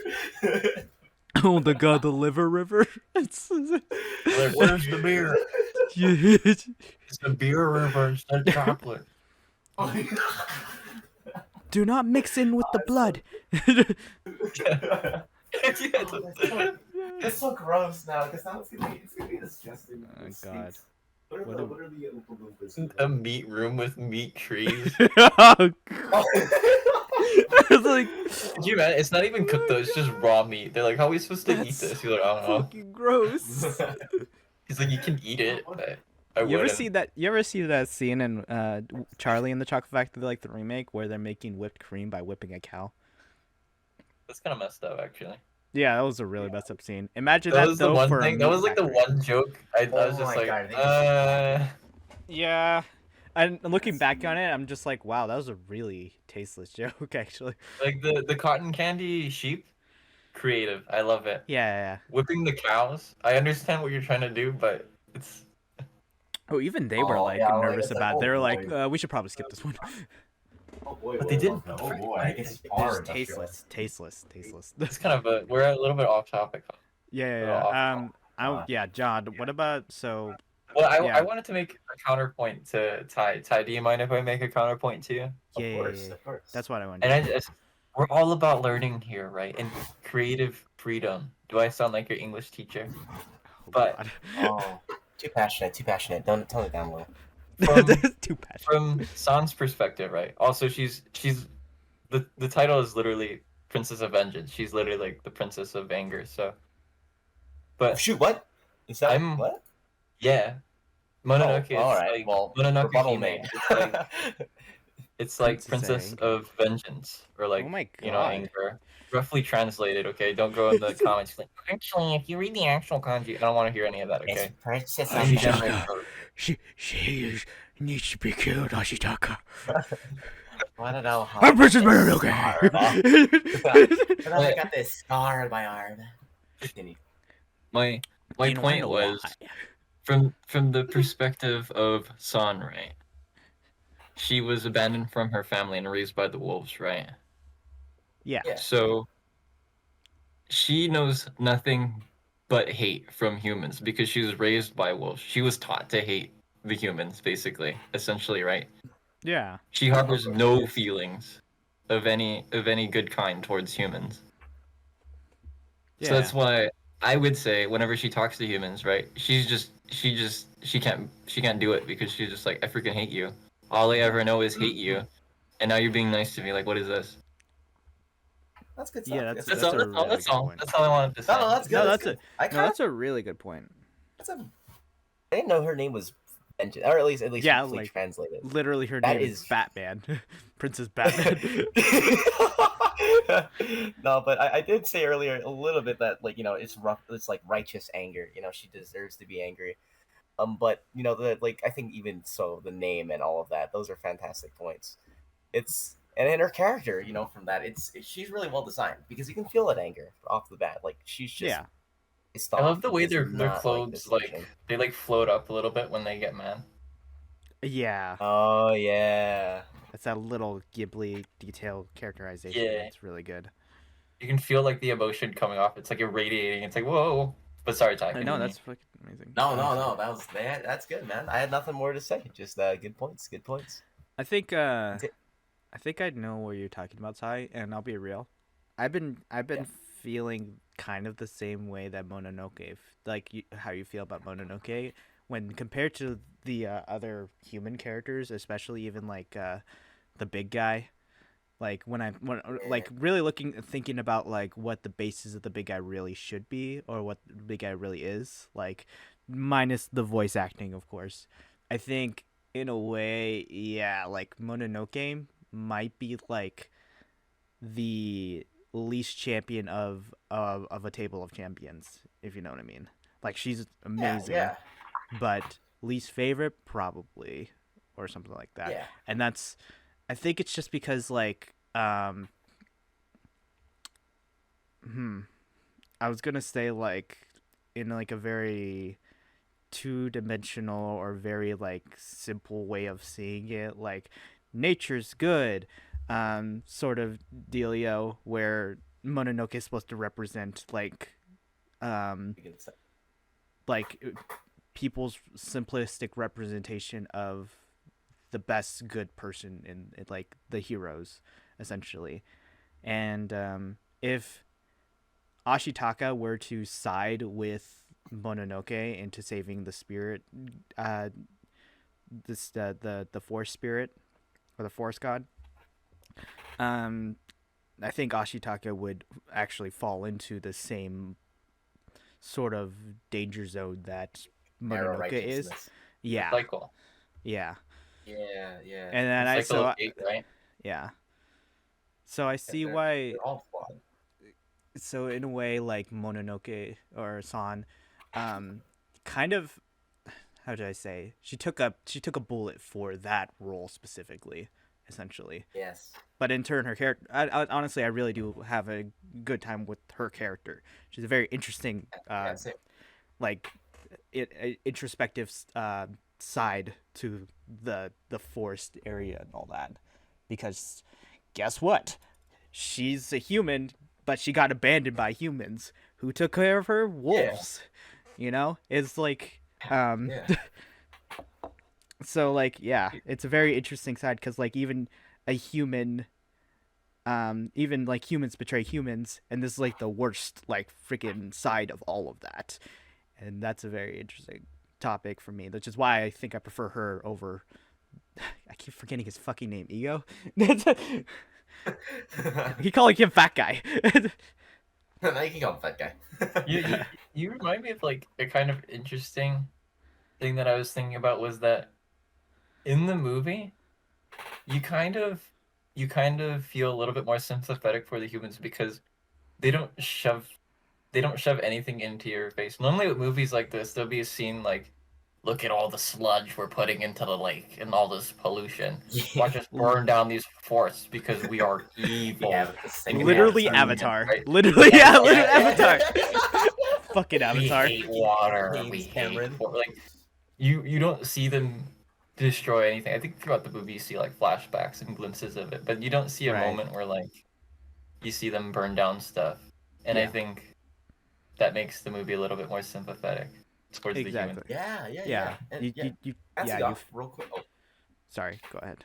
Oh the god, the liver river. Like, where's the beer? It's It's the beer river instead of chocolate. Do not mix in with the blood. It's so gross now because now it's gonna be disgusting. Oh, It God. stinks. What are the Oompa Loompas? A meat room with meat trees. Oh, it's like Could you imagine? It's not even cooked though. It's just raw meat. They're like, "How are we supposed to eat That's this?" You're like, "I don't know." fucking gross. He's like, "You can eat it, but I You ever wouldn't." see that? You ever see that scene in Charlie and the Chocolate Factory, like the remake, where they're making whipped cream by whipping a cow? That's kind of messed up, actually. Yeah, that was a really messed up scene. Imagine That that was the though one for a thing. That meat was like the factory. one joke. I was Oh just my like, God, they just- Yeah, and looking back on it, I'm just like, wow, that was a really tasteless joke, actually. like the cotton candy sheep, creative. I love it. Yeah. Whipping the cows. I understand what you're trying to do, but it's Oh, even they were Oh, like yeah, like, nervous it's like, about. It. oh, They were boy. like, we should probably skip this one. Oh boy, But they didn't. Oh boy, I guess you It's are just tasteless. it's kind of a. We're a little bit off topic. Yeah. Yeah, John. What about Well, I Yeah. wanted to make a counterpoint to Ty. Ty, do you mind if I make a counterpoint to you? Of course. That's what I wanted. And we're all about learning here, right? And creative freedom. Do I sound like your English teacher? but- Oh, too passionate. Don't tone it down a little. From, Too passionate. from San's perspective, right? Also, she's the title is literally Princess of Vengeance. She's literally like the Princess of Anger. So, but Shoot, what? Is that I'm- what? yeah, Mononoke is all right. like Well, Mononoke rebuttal Hime. made. It's like Princess Princess of Vengeance, or like Oh my you know, God. anger. Roughly translated, okay? Don't go in the comments like, actually, if you read the actual kanji, I don't want to hear any of that, okay? It's Princess I'm of just- Vengeance. She needs to be killed, Ashitaka. I don't know how. I'm Princess But Mononoke. I got this scar on my arm. Continue. My You know, I point know was why. from the perspective of San, right? She was abandoned from her family and raised by the wolves, right? Yeah. Yeah. So she knows nothing but hate from humans because she was raised by wolves. She was taught to hate the humans, basically, essentially, right? Yeah. She harbors no feelings of any good kind towards humans. So that's why I would say whenever she talks to humans, right? She can't do it because she's just like, I freaking hate you. All I ever know is hate you, and now you're being nice to me. Like, what is this? That's good stuff. Yeah, that's That's a all. That's all. really That's good all. point. That's all I wanted to say. No, that's good. No, that's that's good. I kind of that's a really good point. I didn't know her name was Vengeance, or at least Yeah, quickly like translated. literally her That name is is- Batman, Princess Batman. No, but I did say earlier a little bit that like it's rough. It's like righteous anger. She deserves to be angry. But the I think even so the name and all of that, those are fantastic points. It's and in her character, from that, she's really well designed because you can feel that anger off the bat. Like she's just Yeah, pissed I off love the way because their not like this clothes version. they float up a little bit when they get mad. yeah. Oh yeah. That's that little Ghibli detail characterization. Yeah. It's really good. You can feel like the emotion coming off. It's like irradiating. It's like whoa. But sorry, Ty. I know continue. that's fucking amazing. No. That's good, man. I had nothing more to say. Just good points. Good points. I think I know what you're talking about, Ty, and I'll be real. I've been feeling kind of the same way that Mononoke, how you feel about Mononoke, when compared to the other human characters, especially even the big guy. Like when really thinking about like what the basis of the big guy really should be, or what the big guy really is, like minus the voice acting, of course. I think in a way, yeah, like Mononoke might be like the least champion of a table of champions, if you know what I mean. Like she's amazing, Yeah. but least favorite probably, or something like that. Yeah. And I think it's just because I was gonna say in like a very two-dimensional or very simple way of seeing it, like nature's good sort of dealio, where Mononoke is supposed to represent um people's simplistic representation of the best good person in like the heroes, essentially. And if Ashitaka were to side with Mononoke into saving the spirit, the forest spirit or the forest god, I think Ashitaka would actually fall into the same sort of danger zone that Narrow Mononoke is. righteousness. Yeah, Cycle. yeah. Yeah. And then It's like the little gate, right? yeah. So I see They're- why. They're all flawed. So in a way, like Mononoke or San, kind of, how do I say? She took a bullet for that role specifically, essentially. Yes. But in turn, her character. Honestly, I really do have a good time with her character. She's a very interesting, That's it. introspective side to the forest area and all that, because guess what? She's a human, but she got abandoned by humans who took care of her wolves. It's like Yeah. so it's a very interesting side, because even a human, even humans betray humans, and this is the worst freaking side of all of that. And that's a very interesting topic for me, which is why I think I prefer her over. I keep forgetting his fucking name. Ego. He calling him fat guy. Now you can call him fat guy. You remind me of a kind of interesting thing that I was thinking about, was that in the movie, you kind of feel a little bit more sympathetic for the humans because they don't shove anything into your face. Normally with movies like this, there'll be a scene like, look at all the sludge we're putting into the lake and all this pollution. Watch us burn down these forests because we are evil. Yeah, the same Literally thing. Avatar. Right? Literally, Yeah, literally yeah. Avatar. Fucking Avatar. We hate water. James We Cameron. hate you don't see them destroy anything. I think throughout the movie you see flashbacks and glimpses of it, but you don't see a Right. moment where you see them burn down stuff. And I Yeah. think that makes the movie a little bit more sympathetic towards the human. Exactly. Yeah. And, You That's yeah, off real quick. Oh, sorry, go ahead.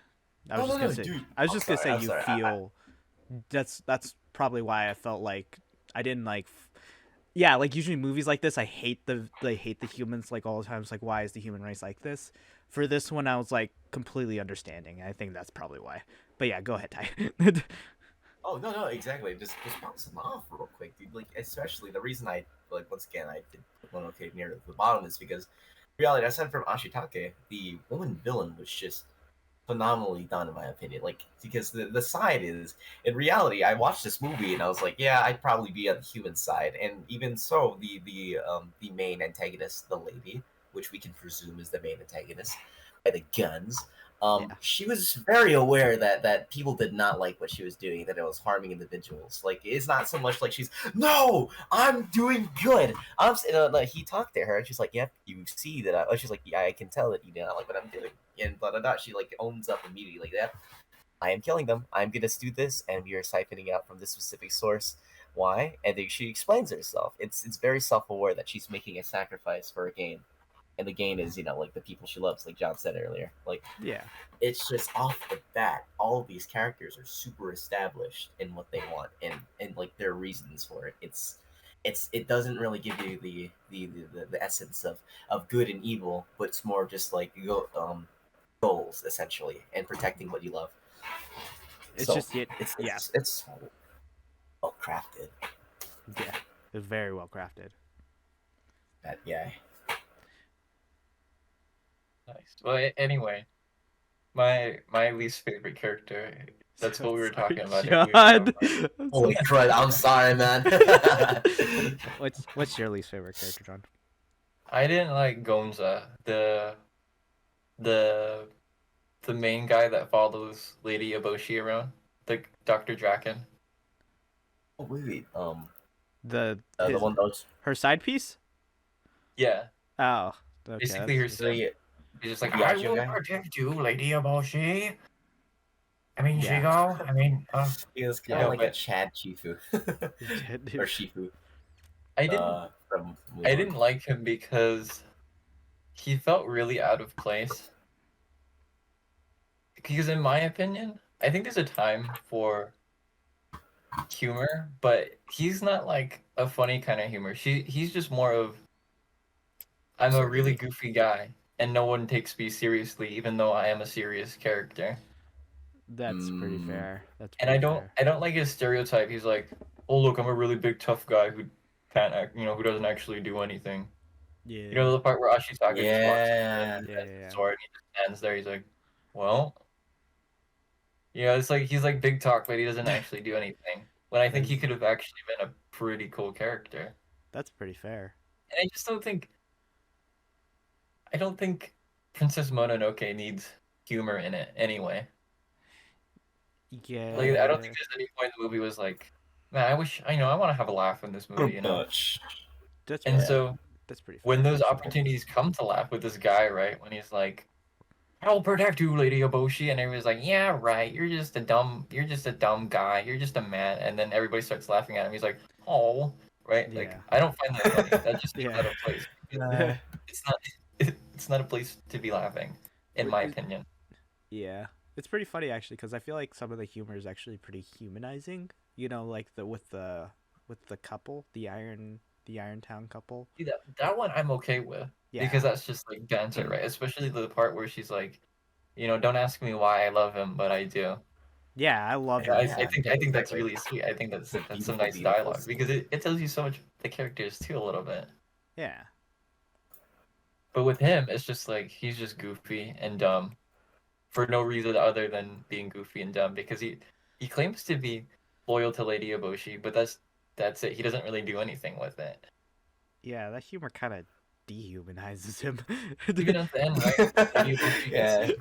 I No, was just no, gonna no, say. dude. I was I'm just gonna sorry, I'm say you sorry. feel. That's probably why I felt like I didn't yeah, like usually movies like this, I hate the humans like all the time. It's like, why is the human race like this? For this one, I was like completely understanding. I think that's probably why. But yeah, go ahead, Ty. Oh no, no, exactly. Just bounce them off real quick, dude. Like, especially the reason I like once again I did Mononoke near the bottom is because in reality, aside from Ashitalk-A, the woman villain was just phenomenally done in my opinion. Like, because the side is in reality, I watched this movie and I was like, yeah, I'd probably be on the human side. And even so, the main antagonist, the lady, which we can presume is the main antagonist, by the guns. Yeah. She was very aware that people did not like what she was doing, that it was harming individuals. Like, it's not so much like she's, no, I'm doing good. Like, he talked to her and she's like, yep, you see that. She's like, yeah, I can tell that you do not like what I'm doing. And blah, blah, blah. She, like, owns up immediately, like, that. I am killing them. I'm going to do this, and we are siphoning out from this specific source. Why? And then she explains herself. It's very self aware that she's making a sacrifice for a gain. And the gain is, like, the people she loves, like John said earlier. Like, Yeah. it's just off the bat, all of these characters are super established in what they want and like their reasons for it. It doesn't really give you the essence of good and evil, but it's more just like goals essentially and protecting what you love. It's So just it. Yeah. it's well crafted. Yeah. It's very well crafted. That yeah. Nice. Well, anyway, my least favorite character. That's what we were talking about. God. Holy crud! I'm sorry, man. What's your least favorite character, John? I didn't like Gonza, the main guy that follows Lady Eboshi around, the Dr. Draken. Oh wait, The one that was her side piece? Yeah, Oh, okay. basically her son. the He's just like, Yeah, I Joe will guy. protect you, Lady Eboshi. I mean, Yeah. Shigo. I mean, he was kind Yeah, of like a but- Chad Shifu or Shifu. I didn't. From I Mulan. didn't like him because he felt really out of place. Because in my opinion, I think there's a time for humor, but he's not like a funny kind of humor. He's just more of I'm a really goofy guy and no one takes me seriously even though I am a serious character. That's pretty fair. That's And pretty fair. I don't like his stereotype. He's like, "Oh, look, I'm a really big tough guy who can't act, who doesn't actually do anything." Yeah. You know the part where Ashitaka just walks in Yeah. and Yeah, has yeah, the yeah. sword and he just stands there. He's like, "Well," it's like he's like big talk, but he doesn't actually do anything. When I think he could have actually been a pretty cool character. That's pretty fair. And I just I don't think Princess Mononoke needs humor in it anyway. Yeah. Like I don't think there's any point in the movie was like, man, I wish I want to have a laugh in this movie, Much. That's And fair. so That's pretty fair. when those opportunities come to laugh with this guy, right? When he's like, "I'll protect you, Lady Oboshi," and everybody's like, "Yeah, right. You're just a dumb guy. You're just a man." And then everybody starts laughing at him. He's like, "Oh," right? Like Yeah. I don't find that funny. That just feels Yeah. out of place. It's not. It's not a place to be laughing, in my opinion. Yeah. It's pretty funny actually because I feel like some of the humor is actually pretty humanizing. Like with the couple, the Irontown couple. See, that one I'm okay with. Yeah. Because that's just like banter, right? Especially the part where she's like, "Don't ask me why I love him, but I do." Yeah, I love I, that. I think that's Exactly. really sweet. I think that's some beautiful, nice beautiful dialogue scene. because it tells you so much the characters too a little bit. Yeah. But with him, it's just like he's just goofy and dumb for no reason other than being goofy and dumb because he claims to be loyal to Lady Eboshi, but that's it. He doesn't really do anything with it. Yeah, that humor kind of dehumanizes him. Even at the end, right? Lady Eboshi Yeah. gets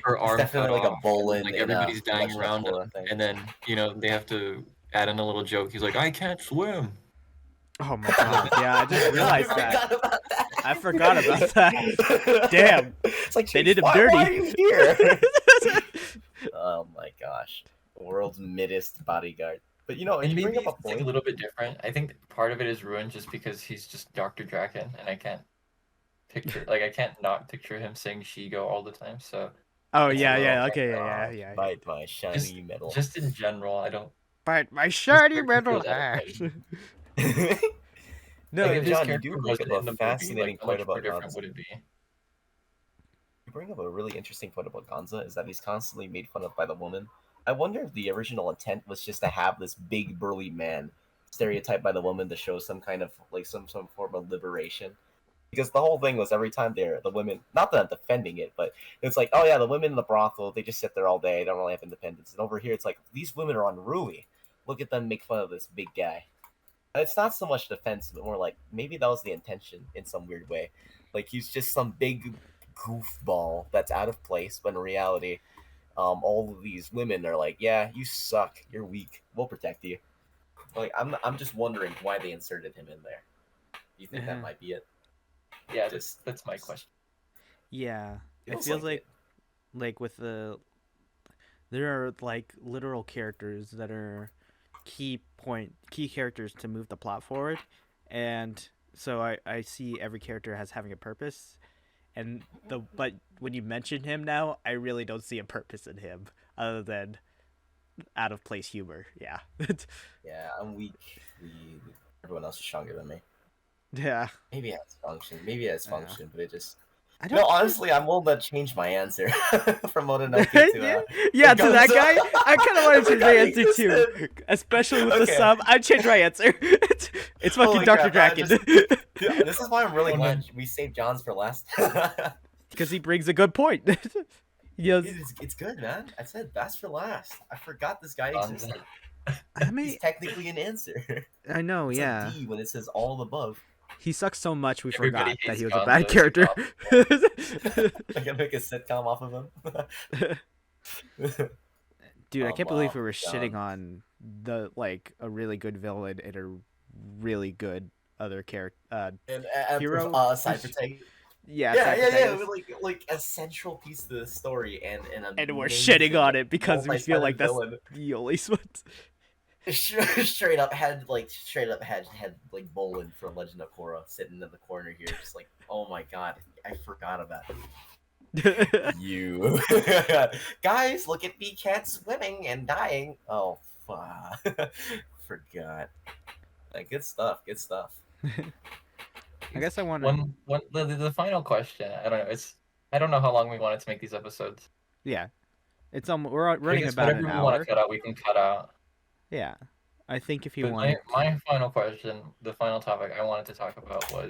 her It's arm definitely cut like a off, bowling. like in a everybody's dying much around cooler him, thing. and then they have to add in a little joke. He's like, "I can't swim." Oh my god! Yeah, I just realized I that. forgot about that. I forgot about that. Damn. It's like They did him why dirty. are you here? Oh my gosh, world's middest bodyguard. But And you maybe bring up a it's like a point. little bit different. I think part of it is ruined just because he's just Dr. Draken, and I can't I can't not picture him saying Shigo all the time. So Oh It's a yeah, little yeah. bit, Okay, yeah. Bite my shiny metal. just in general, I don't. But my shiny character metal feels out of ass. place. No, Like, if his John, you character do bring up wasn't a in the movie, fascinating like, how point much more about different Gonzo. would it be? You bring up a really interesting point about Gonza is that he's constantly made fun of by the woman. I wonder if the original intent was just to have this big burly man stereotyped by the woman to show some kind of like some form of liberation. Because the whole thing was every time the women, not that I'm defending it, but it's like, oh yeah, the women in the brothel, they just sit there all day, they don't really have independence. And over here it's like these women are unruly. Look at them make fun of this big guy. It's not so much defense, but more like maybe that was the intention in some weird way. Like he's just some big goofball that's out of place, but in reality, all of these women are like, "Yeah, you suck. You're weak. We'll protect you." Like I'm just wondering why they inserted him in there. Do you think that might be it? Yeah, Just that's my question. Yeah, it feels feels like like with there are like literal characters that are key characters to move the plot forward, and so I see every character as having a purpose, and but when you mention him now, I really don't see a purpose in him other than out of place humor. Yeah. Yeah, I'm weak. Everyone else is stronger than me. Yeah. Maybe it has function. Maybe it has Yeah. function, but it just. I No, don't honestly, I'm willing to change my answer from Mononoke to yeah, to that Gonzo. guy, I kind of want to change my Like, answer too, especially with the Okay. sub. I'd change my answer. It's fucking Holy Dr. crap, Draken. Yeah, this is why I'm really Oh, glad no. we saved John's for last. Because he brings a good point. Yes. It's good, man. I said best for last. I forgot this guy Gonzo. existed. I He's mean, technically an answer. I know, It's yeah. a D when it says all above. He sucks so much we Everybody forgot that hates he was a Gonzo bad as a character. I can make a sitcom off of him. Dude, I can't believe Wow, we were shitting John. on the like a really good villain and a really good other character And hero. side protect. Yeah, Yeah, side yeah, yeah. protagonist. Like a central piece to the story and an And we're amazing shitting on it because we feel multi-sided like that's villain. the only ones. Straight up had like Bolin from Legend of Korra sitting in the corner here, just like, oh my god, I forgot about you. Guys, look at me cat swimming and dying. Oh fuck. Forgot. Good stuff, good stuff. I guess I want to. The final question. I don't know. I don't know how long we wanted to make these episodes. Yeah, it's we're I running guess about whatever an we want hour. to cut out, we can cut out. Yeah, I think if you But want. my final question, the final topic I wanted to talk about was,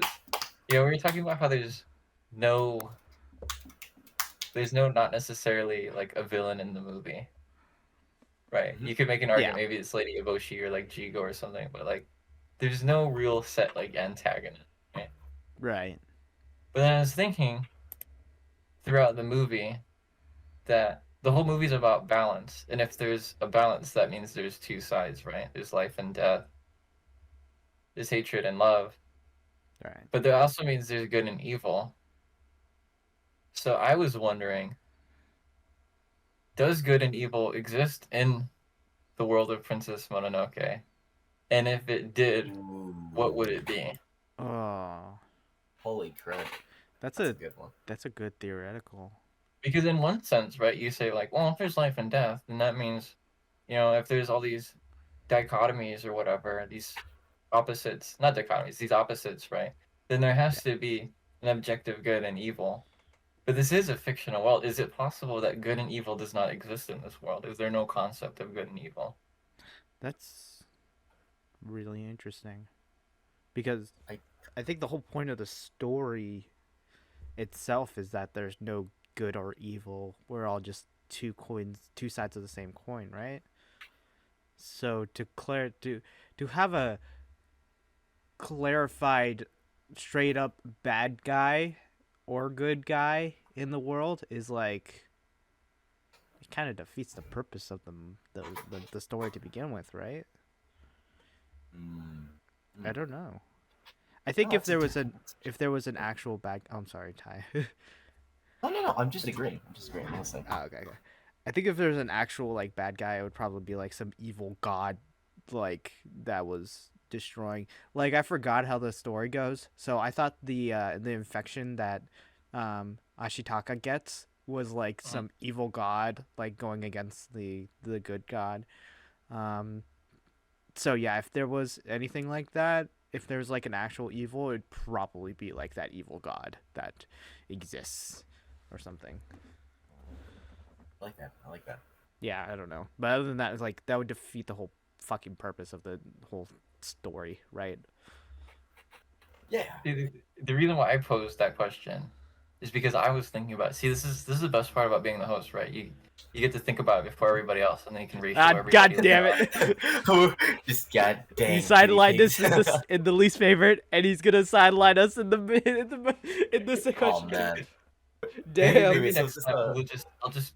we were talking about how there's no not necessarily like a villain in the movie, right? Mhm. You could make an argument, Yeah. maybe it's Lady Eboshi or like Jigo or something, but like there's no real set like antagonist, right? Right. But then I was thinking throughout the movie that the whole movie's about balance, and if there's a balance, that means there's two sides, right? There's life and death, there's hatred and love, Right. but that also means there's good and evil. So I was wondering, does good and evil exist in the world of Princess Mononoke? And if it did, what would it be? Oh, Holy crap. that's That's a a good one. that's a good theoretical. Because in one sense, right, you say like, well, if there's life and death, then that means, if there's all these dichotomies or whatever, these opposites, not dichotomies, these opposites, right? Then there has to be an objective good and evil. But this is a fictional world. Is it possible that good and evil does not exist in this world? Is there no concept of good and evil? That's really interesting. Because I think the whole point of the story itself is that there's no good or evil. We're all just two sides of the same coin, right? So to have a clarified straight up bad guy or good guy in the world is like it kind of defeats the purpose of the story to begin with, right? I don't know. I think No, if it's a there was different- an actual bad, oh, I'm sorry, Ty. No. I'm just agreeing. I'm listening. Okay. I think if there's an actual like bad guy, it would probably be like some evil god, like that was destroying. Like I forgot how the story goes, so I thought the infection that Ashitaka gets was like some evil god like going against the good god. So yeah, if there was anything like that, if there's like an actual evil, it'd probably be like that evil god that exists or something. I like that. I like that. Yeah, I don't know. But other than that, it's like that would defeat the whole fucking purpose of the whole story, right? Yeah. The reason why I posed that question is because I was thinking about. See, this is the best part about being the host, right? You get to think about it before everybody else, and then you can ratio everybody. God damn it! Just god dang. He sidelined guinea us pigs. in the least favorite, and he's gonna sideline us in the Oh question. man. Damn. Maybe so next this, time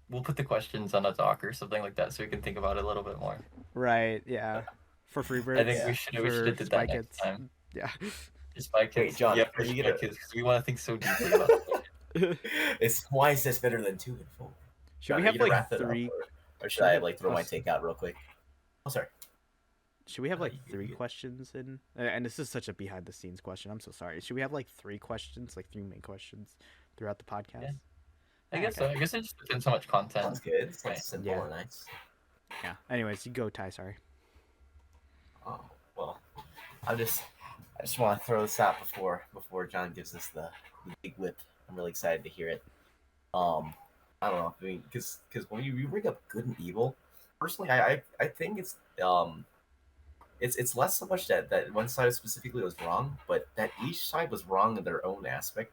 we'll put the questions on a doc or something like that, so we can think about it a little bit more. Right. Yeah. For free birds. I think we should have did that next time. Yeah. Just Spy Kids. Wait, John, Yeah, are for you Spy gonna- Kids, because we want to think so deeply about it. Why is this better than 2 and 4? Should John, we are have you gonna like wrap it up, 3? or should we I have like throw my plus- take out real quick? Oh, sorry. Should we have like you- 3 you- questions in? And this is such a behind the scenes question. I'm so sorry. Should we have like 3 questions, like 3 main questions throughout the podcast? Yeah. I guess Okay. so. I guess it just depends how much content. Sounds good. Sounds Right. simple Yeah. and nice. Yeah. Anyways, you go, Ty. Sorry. Oh well, I just want to throw this out before John gives us the big whip. I'm really excited to hear it. I don't know. I mean, because when you bring up good and evil, personally, I think it's less so much that one side specifically was wrong, but that each side was wrong in their own aspect.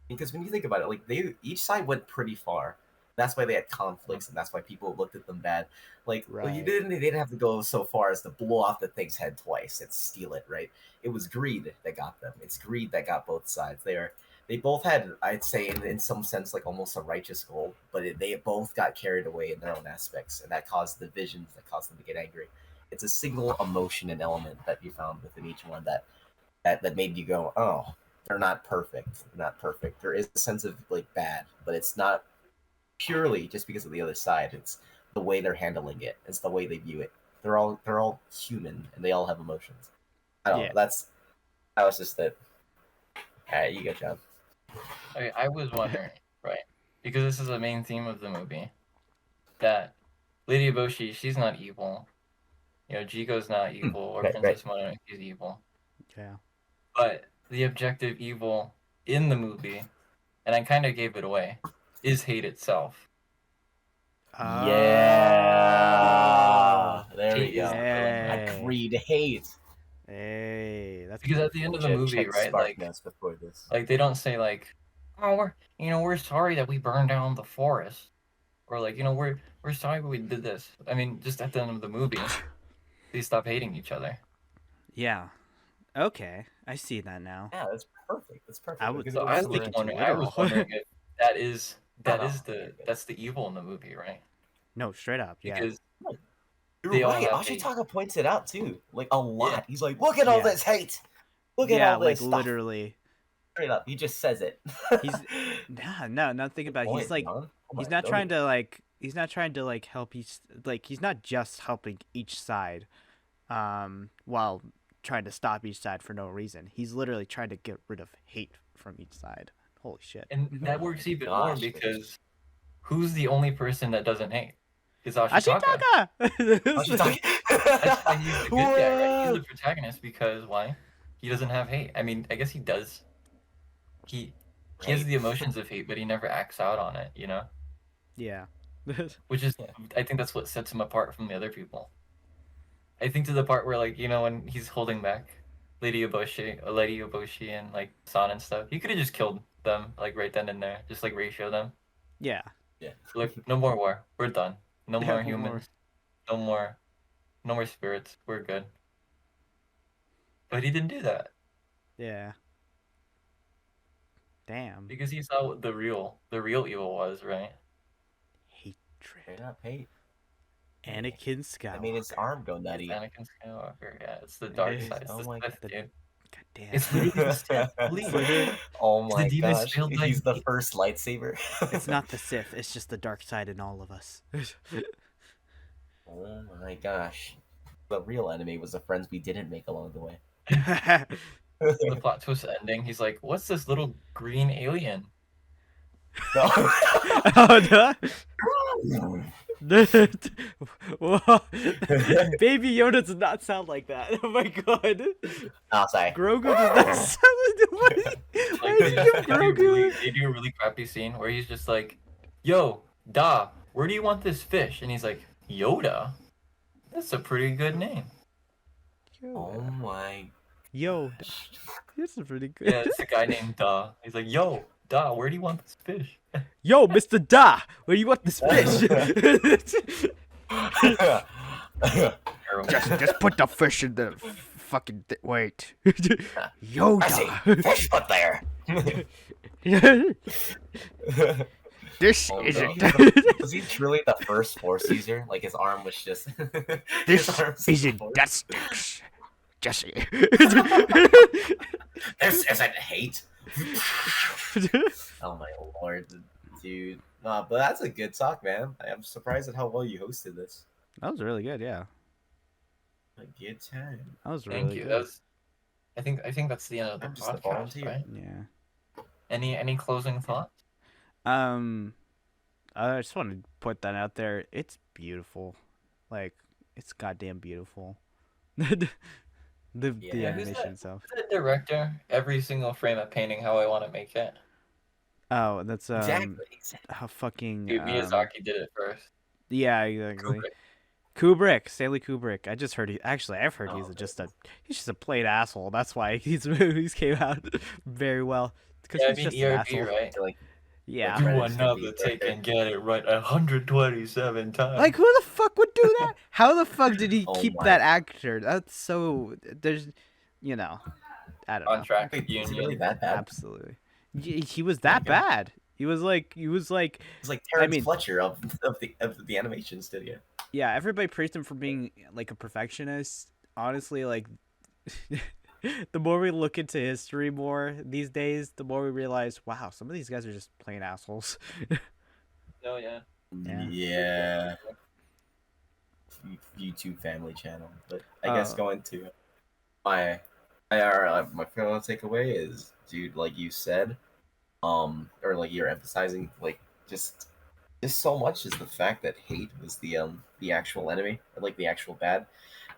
Because when you think about it, like each side went pretty far. That's why they had conflicts, and that's why people looked at them bad. Like Right. they didn't have to go so far as to blow off the thing's head twice and steal it, right? It was greed that got them. It's greed that got both sides. They both had, I'd say, in some sense, like almost a righteous goal, but they both got carried away in their own aspects, and that caused divisions, that caused them to get angry. It's a single emotion and element that you found within each one that made you go, oh, they're not perfect. They're not perfect. There is a sense of like bad, but it's not purely just because of the other side. It's the way they're handling it. It's the way they view it. They're all human and they all have emotions. I don't Yeah. know. That was just it. All right, you go, John. I was wondering, right? Because this is the main theme of the movie. That Lady Eboshi, she's not evil. You know, Jigo's not evil, or right, Princess Mononoke is evil. Yeah. But the objective evil in the movie, and I kind of gave it away, is hate itself. Yeah. There we Hate go. is the villain. Hey. Agreed. Hate. Hey, that's Because at the end of the movie, Check right? Spark Like Notes before this. they don't say like, oh, we're sorry that we burned down the forest, or like, we're sorry we did this. I mean, just at the end of the movie, they stop hating each other. Yeah. Okay, I see that now. Yeah, that's perfect. That's perfect. I would- because So it I was was thinking wondering, too literal. if that is no. that's the evil in the movie, right? No, straight up. Yeah. Because You're they all right. have hate. Ashitaka points it out too, like a lot. Yeah. He's like, "Look at all Yeah. this hate. Look at Yeah, all like this stuff." literally. Straight up, he just says it. He's no, think about it. He's like he's not trying to like help each, like he's not just helping each side while trying to stop each side for no reason. He's literally trying to get rid of hate from each side. Holy shit. And that works even Gosh, more man. because who's the only person that doesn't hate? It's Ashitaka. Ashitaka. That's why he's the good guy, right? He's the protagonist because why? He doesn't have hate. I mean, I guess he does. He has Right. the emotions of hate, but he never acts out on it, Yeah. Which is, Yeah. I think that's what sets him apart from the other people. I think to the part where, like, when he's holding back Lady Eboshi and, like, San and stuff, he could have just killed them, like, right then and there. Just, like, ratio them. Yeah. Like, no more war. We're done. No Yeah, more no humans. No more spirits. We're good. But he didn't do that. Yeah. Damn. Because he saw what the real evil was, right? Hatred. Straight up hate. Anakin Skywalker. I mean, his arm go It's nutty. Anakin Skywalker. Yeah, it's the dark is. side. It's Oh the my Sith, God. dude. God damn. It's literally the Sith. Believe it. Oh the my demons gosh, failed by he's the hate. first lightsaber. It's not the Sith. It's just the dark side in all of us. Oh my gosh. The real enemy was the friends we didn't make along the way. The plot twist ending. He's like, "What's this little green alien?" No. Oh no. Whoa. Baby Yoda does not sound like that. Oh my god. I'll say. Grogu does not sound why Like is he Grogu? they do a really crappy scene where he's just like, "Yo, Da, where do you want this fish?" And he's like, "Yoda. That's a pretty good name." Oh my. Yoda. This is pretty good. Yeah, it's a guy named Da. He's like, "Yo, Da, where do you want this fish?" Yo, Mr. Da, where do you want this fish? just put the fish in the fucking wait. Yoda. I see. Fish put there. This Oh, isn't. no. Was he truly the first Force user? Like his arm was just. This his arms isn't was- that sticks, Jesse. This isn't hate. Oh my lord, dude. But that's a good talk, man. I'm surprised at how well you hosted this. That was really good. Yeah, A good time. that was Thank really you. good. That's. I think that's the end of the I'm just a podcast, volunteer. right? Yeah. Any closing thoughts? I just want to put that out there. It's beautiful, like it's goddamn beautiful. the Yeah, animation itself. The director, every single frame of painting how I want to make it. Oh, that's exactly. how fucking Dude, Miyazaki did it first. yeah, exactly. Kubrick. Stanley Kubrick. I just heard I've heard he's Oh, just a plain asshole. That's why these movies came out very well because Yeah, I he's mean just an ERB, asshole. right? Like, Yeah. Do Do Credits can another be take perfect. and get it right 127 times. Like who the fuck would do that? How the fuck did he Oh keep my- that actor? That's so there's I don't know. Contract wait, is union. he really that bad? Absolutely. He was that bad. He was like It's like Terrence mean- Fletcher of the animation studio. yeah, everybody praised him for being like a perfectionist. Honestly, like the more we look into history more these days, the more we realize, wow, some of these guys are just plain assholes. Oh yeah. Yeah. YouTube family channel. But I guess Oh. going to my final takeaway is, dude, like you said, or like you're emphasizing, like just so much is the fact that hate was the actual enemy, or like the actual bad.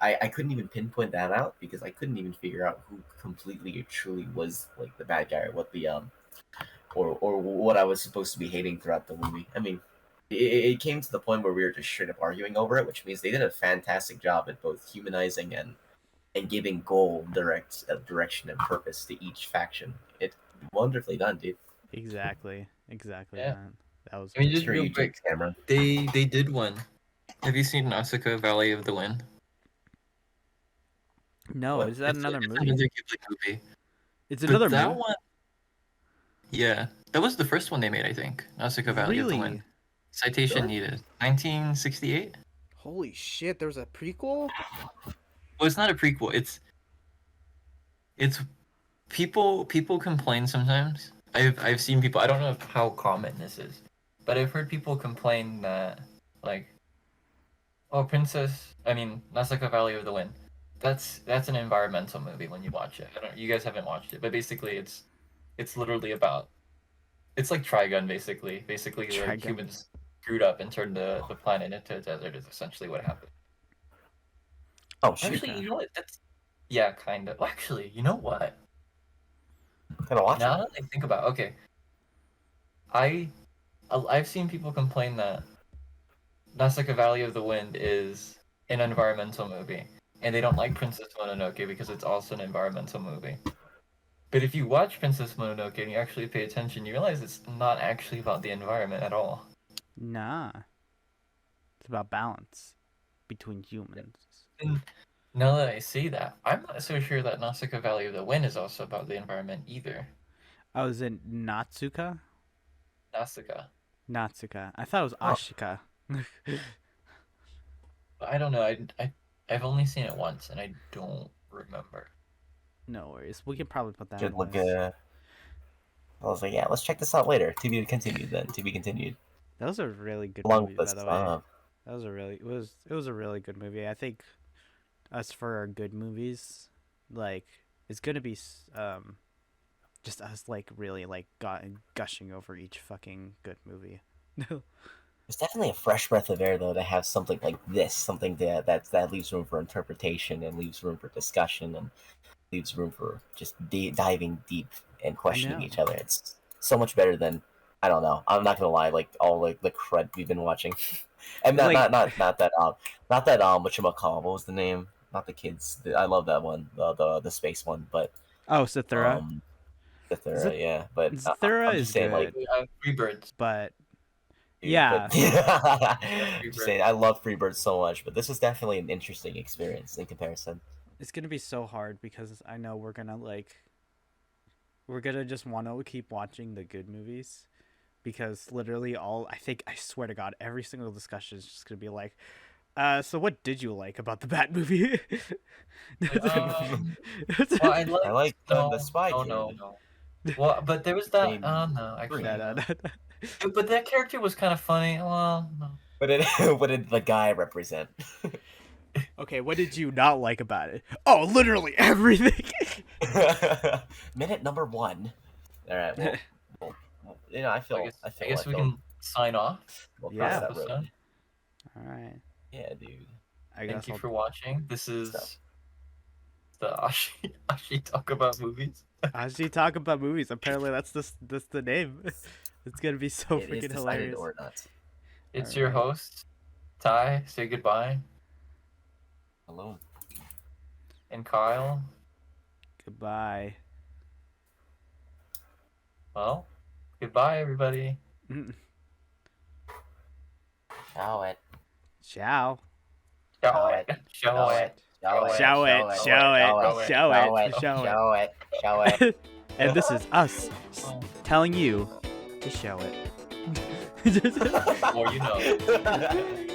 I couldn't even pinpoint that out because I couldn't even figure out who completely or truly was like the bad guy, or what the or what I was supposed to be hating throughout the movie. I mean, it came to the point where we were just straight up arguing over it, which means they did a fantastic job at both humanizing and giving direction and purpose to each faction. It wonderfully done, dude. Exactly. Yeah. Man. That was I mean, just Screw real you, quick, James Cameron. they did one. Have you seen Nausicaa Valley of the Wind? No, What? is that another It's movie? another Ghibli movie. It's But another that movie. one. Yeah, that was the first one they made, I think. Nausicaa Valley of the Wind. Really? Citation Really? needed. 1968. Holy shit, there was a prequel? Well, it's not a prequel. It's people complain sometimes. I've seen people. I don't know how common this is, but I've heard people complain that like, oh, Nausicaa Valley of the Wind. That's an environmental movie when you watch it. You guys haven't watched it, but basically it's literally about. It's like Trigun, basically. Basically, like Trigun. humans screwed up and turned the planet into a desert. Is essentially what happened. Oh shoot! Actually, you know what? Yeah, kind of. Actually, you know what? Gotta watch Now it. that I think about, okay, I've seen people complain that Nausicaa Valley of the Wind is an environmental movie, and they don't like Princess Mononoke because it's also an environmental movie. But if you watch Princess Mononoke and you actually pay attention, you realize it's not actually about the environment at all. Nah. It's about balance between humans. And now that I see that, I'm not so sure that Nausicaa Valley of the Wind is also about the environment either. Oh, is it Natsuka? Nausicaa. Natsuka. I thought it was Oh. Ashika. But I don't know. I've only seen it once, and I don't remember. No worries. We can probably put that Good on look. the list. I was like, yeah, let's check this out later. To be continued. Then to be continued. That was a really good Along movie, with by this, the way. That was it was a really good movie. I think us for our good movies, like it's gonna be just us like really like gushing over each fucking good movie. It's definitely a fresh breath of air, though, to have something like this, something that leaves room for interpretation and leaves room for discussion and leaves room for just diving deep and questioning know. each other. It's so much better than, I don't know. I'm not gonna lie, like all like the crud we've been watching, and Like- not that whatchamacallit, what was the name? Not the kids. I love that one, the space one, but Oh, Zathura. Zathura, yeah. But Zathura I'm is just saying, like, good, Freebirds. but dude, yeah, but just saying, I love Freebird so much, but this is definitely an interesting experience in comparison. it's gonna be so hard because I know we're gonna just want to keep watching the good movies, because literally I swear to God, every single discussion is just gonna be like, so what did you like about the Bat movie? Well, I liked, I like the Spy no, Kid. no. Well, but there was that. Same No, actually, No, no, no. no. But that character was kind of funny. Well, no. What did the guy represent? Okay, what did you not like about it? Oh, literally everything. Minute number 1. All right. Well, I feel. I guess we can sign off. We'll Yeah. cross that road. Episode. All right. Yeah, dude. I guess Thank you I'll... for watching. This is Stuff. the Ashi talk about movies. Actually, talk about movies. Apparently, that's the name. It's gonna be so It is freaking decided hilarious. or not. It's your Alright. host, Ty. Say goodbye. Hello. And Kyle. Goodbye. Well, goodbye, everybody. Show it. Ciao. Show it. Show it. Show it. Show it. And this is us telling you to show it. Or you know.